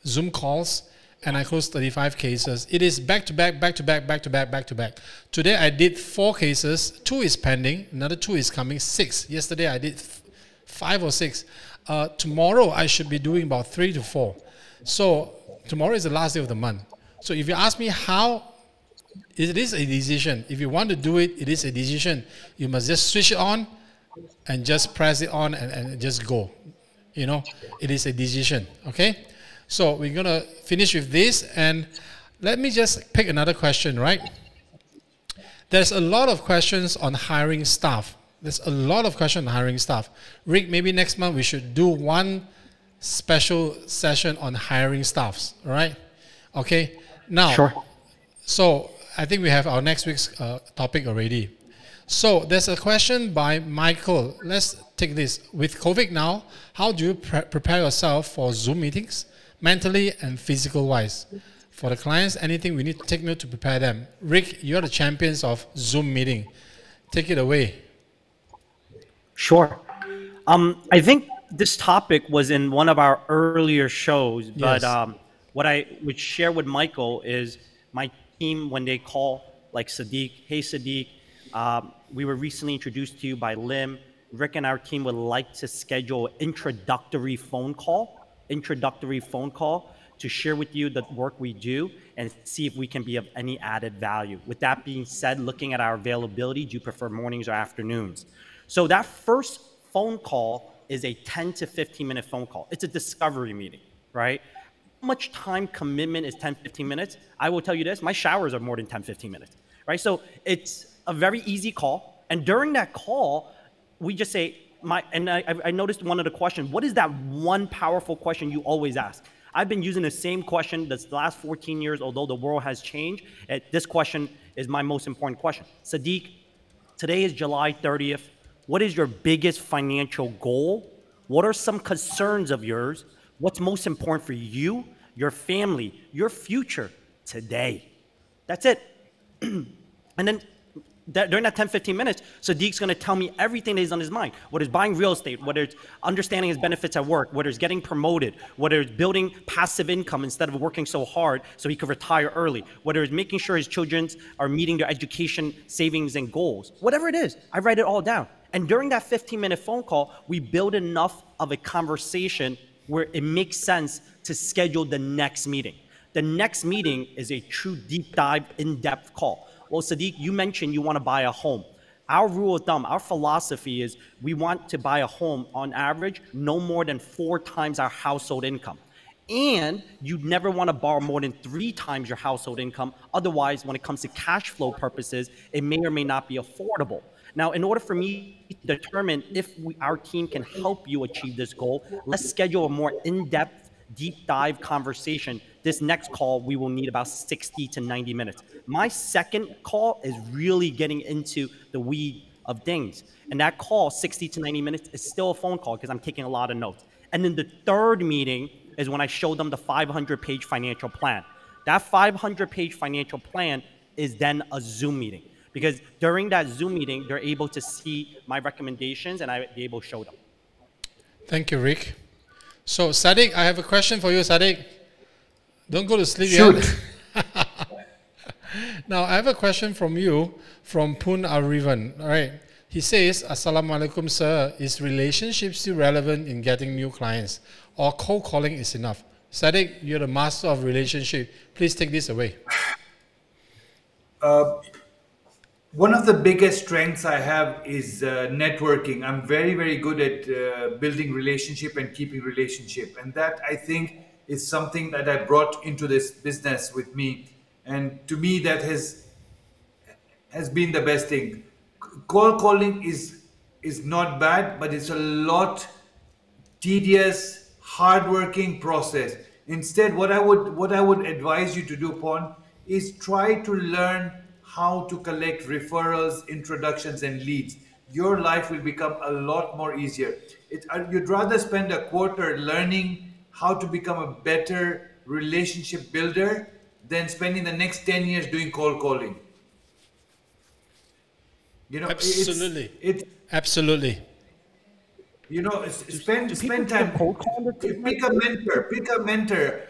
Zoom calls, and I closed 35 cases. It is back to back, back to back, back to back, back to back. Today I did 4 cases. 2 is pending. Another 2 is coming. 6. Yesterday I did 5 or 6. Tomorrow I should be doing about 3 to 4. So tomorrow is the last day of the month. So if you ask me how, it is a decision. If you want to do it, it is a decision. You must just switch it on and just press it on and just go. You know, it is a decision. Okay? So we're going to finish with this, and let me just pick another question, right? There's a lot of questions on hiring staff. There's a lot of questions on hiring staff. Rick, maybe next month we should do one special session on hiring staffs, all right? Okay, now, sure. So I think we have our next week's topic already. So there's a question by Michael. Let's take this. With COVID now, how do you prepare yourself for Zoom meetings, mentally and physical wise? For the clients, anything we need to take note to prepare them. Rick, you're the champions of Zoom meeting. Take it away. Sure. I think this topic was in one of our earlier shows, but Yes. what I would share with Michael is my team, when they call, like Sadik, hey Sadik, we were recently introduced to you by Lim. Rick and our team would like to schedule an introductory phone call to share with you the work we do and see if we can be of any added value. With that being said, looking at our availability, do you prefer mornings or afternoons? So that first phone call is a 10 to 15 minute phone call. It's a discovery meeting, right? How much time commitment is 10, 15 minutes? I will tell you this, my showers are more than 10, 15 minutes, right? So it's a very easy call. And during that call, we just say, I noticed one of the questions, what is that one powerful question you always ask? I've been using the same question the last 14 years, although the world has changed. This question is my most important question. Sadiq, today is July 30th. What is your biggest financial goal? What are some concerns of yours? What's most important for you, your family, your future today? That's it. And then during that 10, 15 minutes, Sadiq's going to tell me everything that is on his mind, whether it's buying real estate, whether it's understanding his benefits at work, whether it's getting promoted, whether it's building passive income instead of working so hard so he could retire early, whether it's making sure his children are meeting their education, savings, and goals. Whatever it is, I write it all down. And during that 15-minute phone call, we build enough of a conversation where it makes sense to schedule the next meeting. The next meeting is a true deep dive, in-depth call. Well, Sadiq, you mentioned you want to buy a home. Our rule of thumb, our philosophy is we want to buy a home on average no more than 4 times our household income. And you never want to borrow more than 3 times your household income. Otherwise, when it comes to cash flow purposes, it may or may not be affordable. Now, in order for me to determine if our team can help you achieve this goal, let's schedule a more in-depth, deep dive conversation. This next call, we will need about 60 to 90 minutes. My second call is really getting into the weed of things. And that call, 60 to 90 minutes, is still a phone call because I'm taking a lot of notes. And then the third meeting is when I show them the 500-page financial plan. That 500-page financial plan is then a Zoom meeting. Because during that Zoom meeting, they're able to see my recommendations and I'll be able to show them. Thank you, Rick. So, Sadik, I have a question for you, Sadik. Don't go to sleep Shoot. yet. Now, I have a question from you, from Pun Arivan. All right. He says, Assalamualaikum, sir. Is relationship still relevant in getting new clients? Or cold calling is enough? Sadik, you're the master of relationship. Please take this away. One of the biggest strengths I have is networking. I'm very, very good at building relationship and keeping relationship. And that, I think, is something that I brought into this business with me. And to me, that has been the best thing. Call calling is not bad, but it's a lot tedious, hardworking process. Instead, what I would advise you to do, Pon, is try to learn how to collect referrals, introductions, and leads. Your life will become a lot more easier. You'd rather spend a quarter learning how to become a better relationship builder than spending the next 10 years doing cold calling. You know, Absolutely. Absolutely. You know, spend time. Pick a mentor.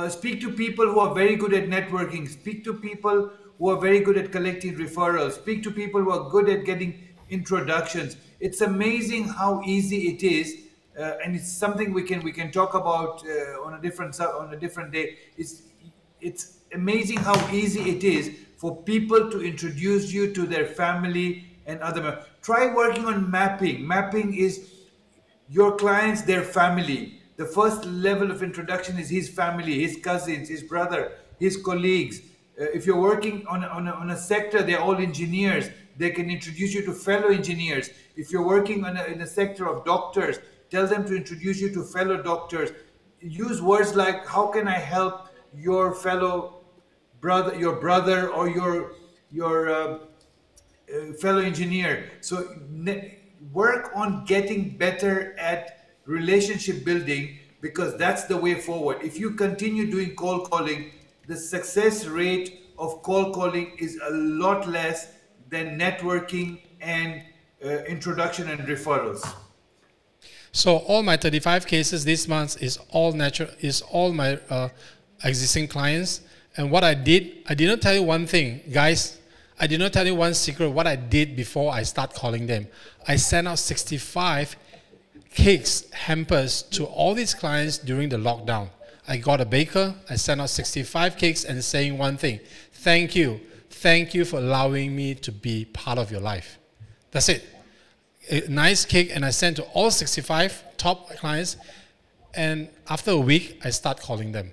Speak to people who are very good at networking. Speak to people who are very good at collecting referrals. Speak to people who are good at getting introductions. It's amazing how easy it is, and it's something we can talk about on a different day. It's amazing how easy it is for people to introduce you to their family and other members. Try working on mapping. Mapping is your clients, their family. The first level of introduction is his family, his cousins, his brother, his colleagues. If you're working on a sector, they're all engineers. They can introduce you to fellow engineers. If you're working in a sector of doctors, tell them to introduce you to fellow doctors. Use words like, how can I help your fellow brother, your brother, or your fellow engineer. So work on getting better at relationship building, because that's the way forward. If you continue doing cold calling, the success rate of cold calling is a lot less than networking and introduction and referrals. So all my 35 cases this month is all natural, is all my existing clients. And what I did not tell you one thing, guys. I did not tell you one secret. What I did before I start calling them, I sent out 65 cakes, hampers to all these clients during the lockdown. I got a baker. I sent out 65 cakes and saying one thing: thank you for allowing me to be part of your life. That's it. A nice cake, and I sent to all 65 top clients, and after a week I start calling them.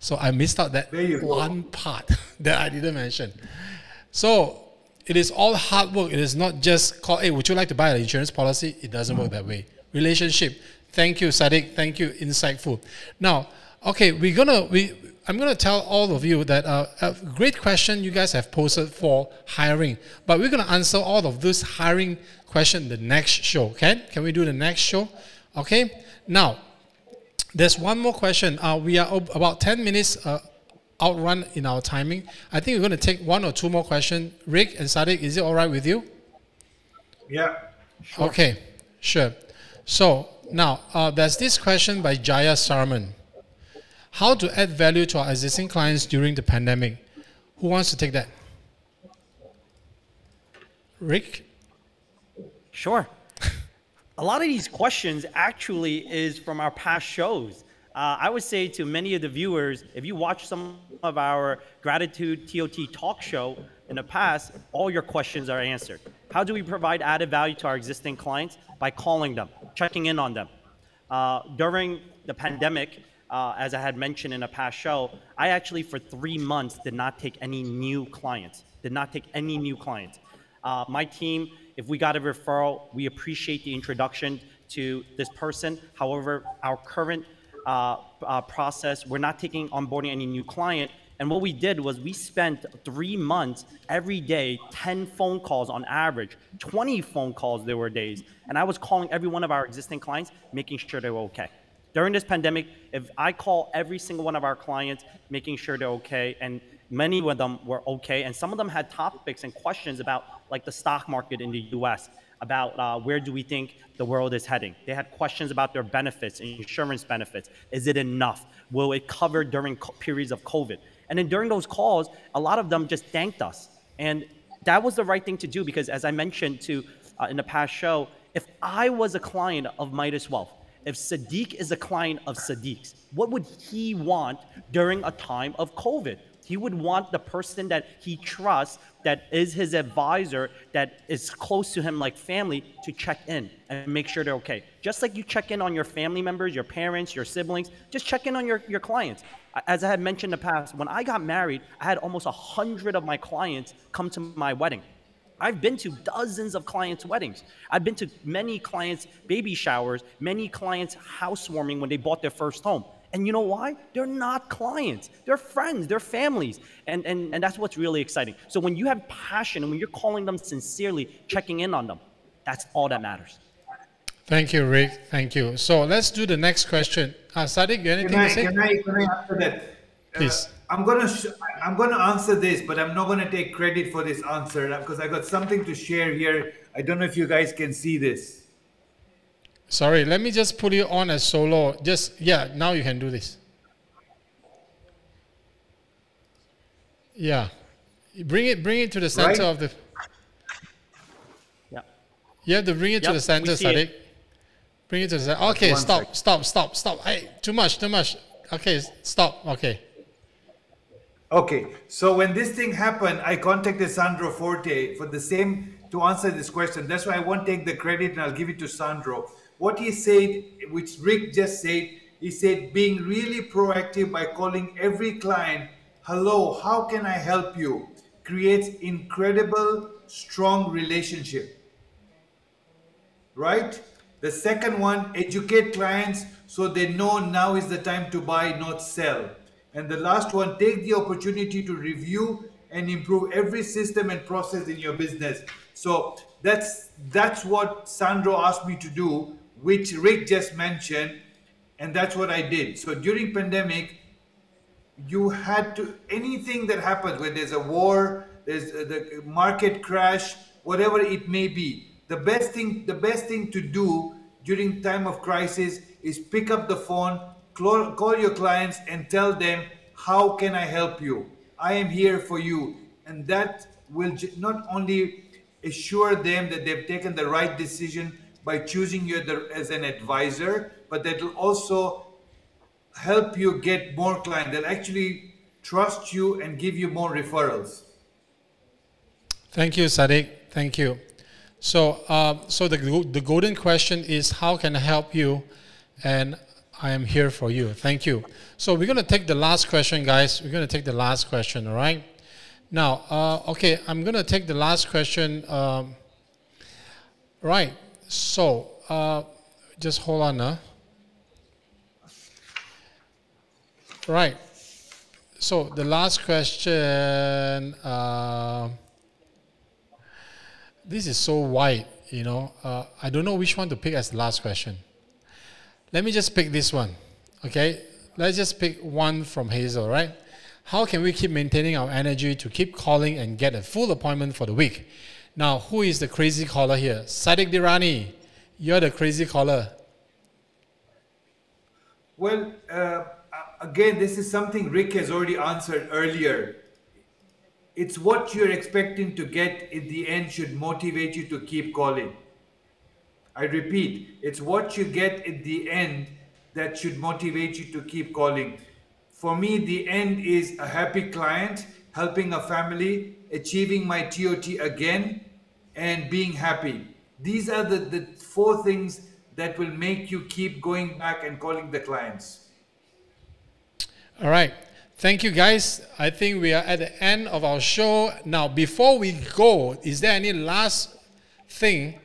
So I missed out that one part that I didn't mention. So it is all hard work. It is not just call, hey, would you like to buy an insurance policy? It doesn't work that way. Relationship. Thank you, Sadik. Thank you, insightful. Now, okay, I'm gonna tell all of you that a great question you guys have posted for hiring, but we're gonna answer all of this hiring question in the next show. Can we do the next show? Okay. Now, there's one more question. We are about 10 minutes outrun in our timing. I think we're going to take one or two more questions. Rick and Sadik, is it all right with you? Yeah. Sure. Okay, sure. So now there's this question by Jaya Sarman. How to add value to our existing clients during the pandemic? Who wants to take that? Rick? Sure. A lot of these questions actually is from our past shows. I would say to many of the viewers, if you watch some of our Gratitude TOT talk show in the past, all your questions are answered. How do we provide added value to our existing clients? By calling them, checking in on them. During the pandemic, as I had mentioned in a past show, I actually for 3 months did not take any new clients. My team, if we got a referral, we appreciate the introduction to this person. However, our current process, we're not onboarding any new client. And what we did was we spent 3 months every day, 10 phone calls on average, 20 phone calls there were days. And I was calling every one of our existing clients, making sure they were okay. During this pandemic, if I call every single one of our clients, making sure they're okay, and many of them were okay, and some of them had topics and questions about like the stock market in the US, about where do we think the world is heading. They had questions about their benefits, insurance benefits. Is it enough? Will it cover during periods of COVID? And then during those calls, a lot of them just thanked us. And that was the right thing to do, because as I mentioned in the past show, if I was a client of Midas Wealth, if Sadik is a client of Sadik's, what would he want during a time of COVID? He would want the person that he trusts, that is his advisor, that is close to him like family, to check in and make sure they're okay. Just like you check in on your family members, your parents, your siblings, just check in on your clients. As I had mentioned in the past, when I got married, I had almost 100 of my clients come to my wedding. I've been to dozens of clients' weddings. I've been to many clients' baby showers, many clients' housewarming when they bought their first home. And you know why? They're not clients. They're friends. They're families. And that's what's really exciting. So when you have passion and when you're calling them sincerely, checking in on them, that's all that matters. Thank you, Rick. Thank you. So let's do the next question. Sadik, you anything to say? Can I answer that? Please. I'm gonna answer this, but I'm not gonna take credit for this answer because I got something to share here. I don't know if you guys can see this. Sorry, let me just put you on as solo. Now you can do this. Yeah. Bring it to the center of the... Yeah. You have to bring it to the center, Sadik. Bring it to the center. Okay, stop. Hey, too much. Okay, stop. Okay, so when this thing happened, I contacted Sandro Forte for the same, to answer this question. That's why I won't take the credit and I'll give it to Sandro. What he said, which Rick just said, he said, being really proactive by calling every client, hello, how can I help you? Creates incredible, strong relationship. Right? The second one, educate clients so they know now is the time to buy, not sell. And the last one, take the opportunity to review and improve every system and process in your business. So that's what Sandro asked me to do, which Rick just mentioned, and that's what I did. So during pandemic, you had to, anything that happens, where there's a war, there's the market crash, whatever it may be, the best thing to do during time of crisis is pick up the phone, call your clients and tell them, how can I help you? I am here for you. And that will not only assure them that they've taken the right decision by choosing you as an advisor, but that will also help you get more clients that actually trust you and give you more referrals. Thank you, Sadik. Thank you. So, the golden question is, how can I help you? And I am here for you. Thank you. So we're going to take the last question, guys. We're going to take the last question, all right? Now, okay, I'm going to take the last question. Right. So, just hold on. Right. So the last question, this is so wide, you know. I don't know which one to pick as the last question. Let me just pick this one, okay? Let's just pick one from Hazel, right? How can we keep maintaining our energy to keep calling and get a full appointment for the week? Now, who is the crazy caller here? Sadik Dhirani, you're the crazy caller. Well, again, this is something Rick has already answered earlier. It's what you're expecting to get in the end should motivate you to keep calling. I repeat, it's what you get in the end that should motivate you to keep calling. For me, the end is a happy client, helping a family, achieving my TOT again, and being happy. These are the four things that will make you keep going back and calling the clients. All right. Thank you, guys. I think we are at the end of our show. Now, before we go, is there any last thing,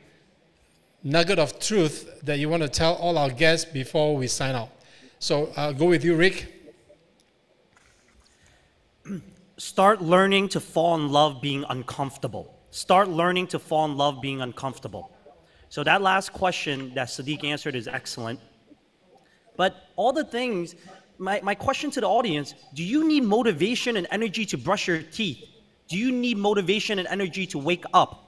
nugget of truth, that you want to tell all our guests before we sign out? So I'll go with you, Rick. Start learning to fall in love being uncomfortable. Start learning to fall in love being uncomfortable. So that last question that Sadik answered is excellent. But all the things, my question to the audience, do you need motivation and energy to brush your teeth? Do you need motivation and energy to wake up?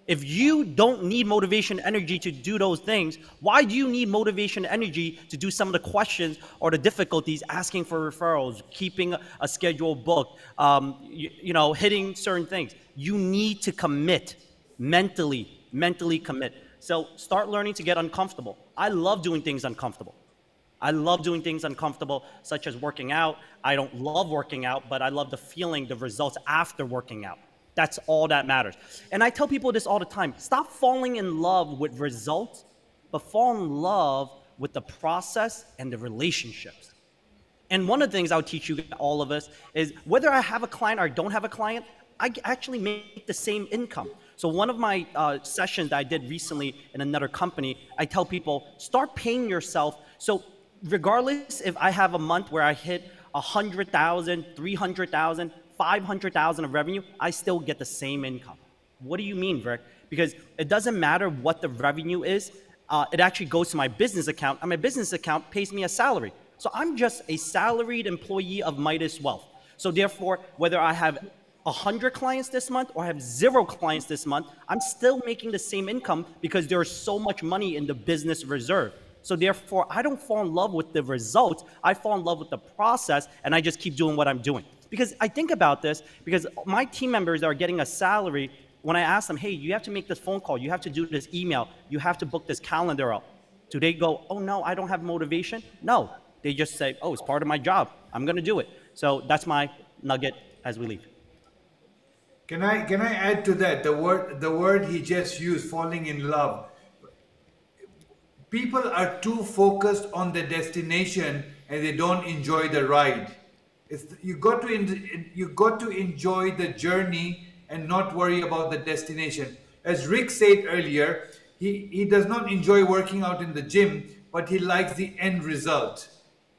If you don't need motivation and energy to do those things, why do you need motivation and energy to do some of the questions or the difficulties, asking for referrals, keeping a schedule booked, hitting certain things? You need to commit, mentally commit. So start learning to get uncomfortable. I love doing things uncomfortable. I love doing things uncomfortable, such as working out. I don't love working out, but I love the feeling, the results after working out. That's all that matters. And I tell people this all the time. Stop falling in love with results, but fall in love with the process and the relationships. And one of the things I'll teach you, all of us, is whether I have a client or don't have a client, I actually make the same income. So one of my sessions that I did recently in another company, I tell people, start paying yourself. So regardless if I have a month where I hit 100,000, 300,000, 500,000 of revenue, I still get the same income. What do you mean, Rick? Because it doesn't matter what the revenue is. It actually goes to my business account, and my business account pays me a salary. So I'm just a salaried employee of Midas Wealth. So therefore, whether I have 100 clients this month or I have 0 clients this month, I'm still making the same income because there's so much money in the business reserve. So therefore, I don't fall in love with the results. I fall in love with the process, and I just keep doing what I'm doing. Because I think about this, because my team members are getting a salary, when I ask them, hey, you have to make this phone call, you have to do this email, you have to book this calendar up. Do they go, oh no, I don't have motivation? No, they just say, oh, it's part of my job, I'm gonna do it. So that's my nugget as we leave. Can I add to that, the word he just used, falling in love. People are too focused on the destination and they don't enjoy the ride. You got to enjoy the journey and not worry about the destination. As Rick said earlier, he does not enjoy working out in the gym, but he likes the end result.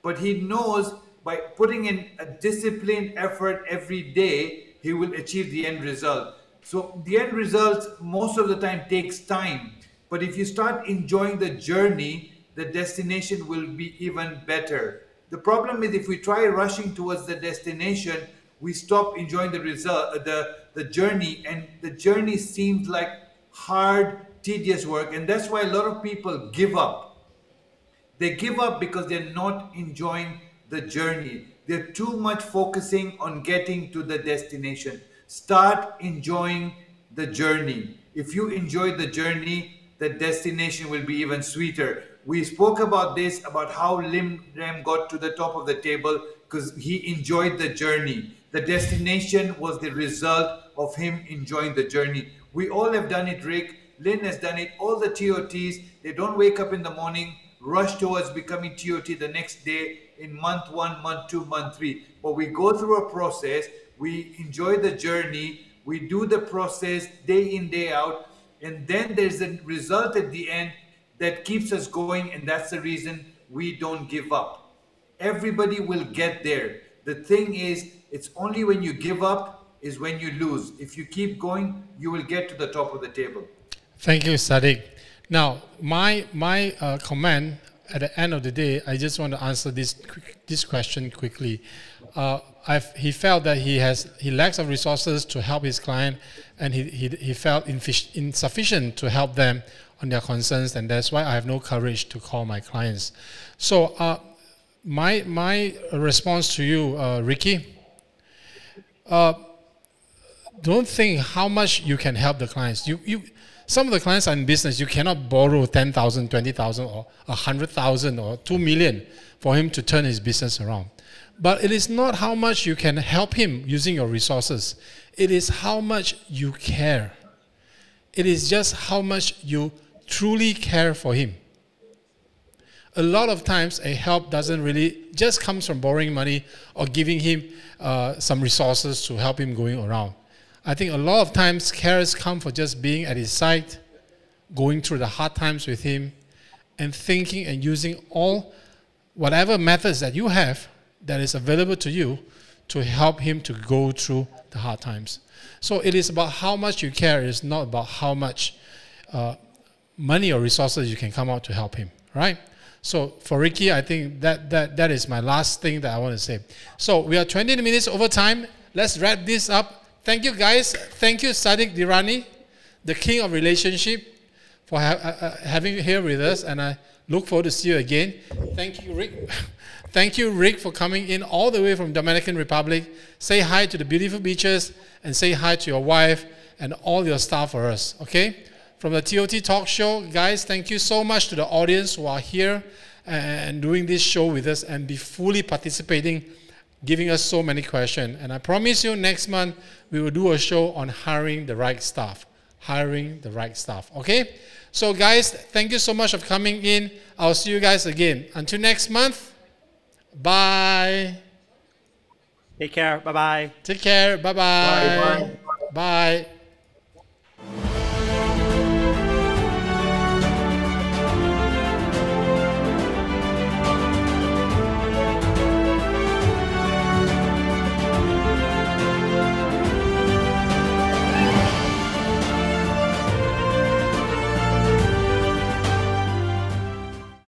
But he knows by putting in a disciplined effort every day, he will achieve the end result. So the end result most of the time takes time. But if you start enjoying the journey, the destination will be even better. The problem is if we try rushing towards the destination, we stop enjoying the result, the journey, and the journey seems like hard, tedious work, and that's why a lot of people give up. They give up because they're not enjoying the journey. They're too much focusing on getting to the destination. Start enjoying the journey. If you enjoy the journey, the destination will be even sweeter. We spoke about this, about how Lim Ram got to the top of the table because he enjoyed the journey. The destination was the result of him enjoying the journey. We all have done it, Rick. Lynn has done it. All the TOTs, they don't wake up in the morning, rush towards becoming TOT the next day in month 1, month 2, month 3. But we go through a process, we enjoy the journey, we do the process day in, day out, and then there's a result at the end that keeps us going, and that's the reason we don't give up. Everybody will get there. The thing is, it's only when you give up is when you lose. If you keep going, you will get to the top of the table. Thank you, Sadik. Now, my comment at the end of the day, I just want to answer this question quickly. He felt that he lacks of resources to help his client, and he felt insufficient to help them on their concerns, and that's why I have no courage to call my clients. So my response to you, Ricky, don't think how much you can help the clients. Some of the clients are in business. You cannot borrow 10,000, 20,000, or 100,000 or 2 million for him to turn his business around. But it is not how much you can help him using your resources. It is how much you care. It is just how much you truly care for him. A lot of times, a help doesn't really just comes from borrowing money or giving him some resources to help him going around. I think a lot of times cares come for just being at his side, going through the hard times with him, and thinking and using whatever methods that you have that is available to you to help him to go through the hard times. So it is about how much you care. It is not about how much money or resources you can come out to help him, right? So for Ricky, I think that is my last thing that I want to say. So we are 20 minutes over time. Let's wrap this up. Thank you, guys. Thank you, Sadik Dhirani, the king of relationship, for having you here with us, and I look forward to see you again. Thank you, Rick. Thank you, Rick, for coming in all the way from Dominican Republic. Say hi to the beautiful beaches, and say hi to your wife and all your staff for us, okay? From the TOT Talk Show, guys, thank you so much to the audience who are here and doing this show with us and be fully participating, giving us so many questions. And I promise you next month, we will do a show on hiring the right staff. Hiring the right staff, okay? So guys, thank you so much for coming in. I'll see you guys again. Until next month, bye. Take care. Bye-bye. Take care. Bye-bye. Bye. Bye.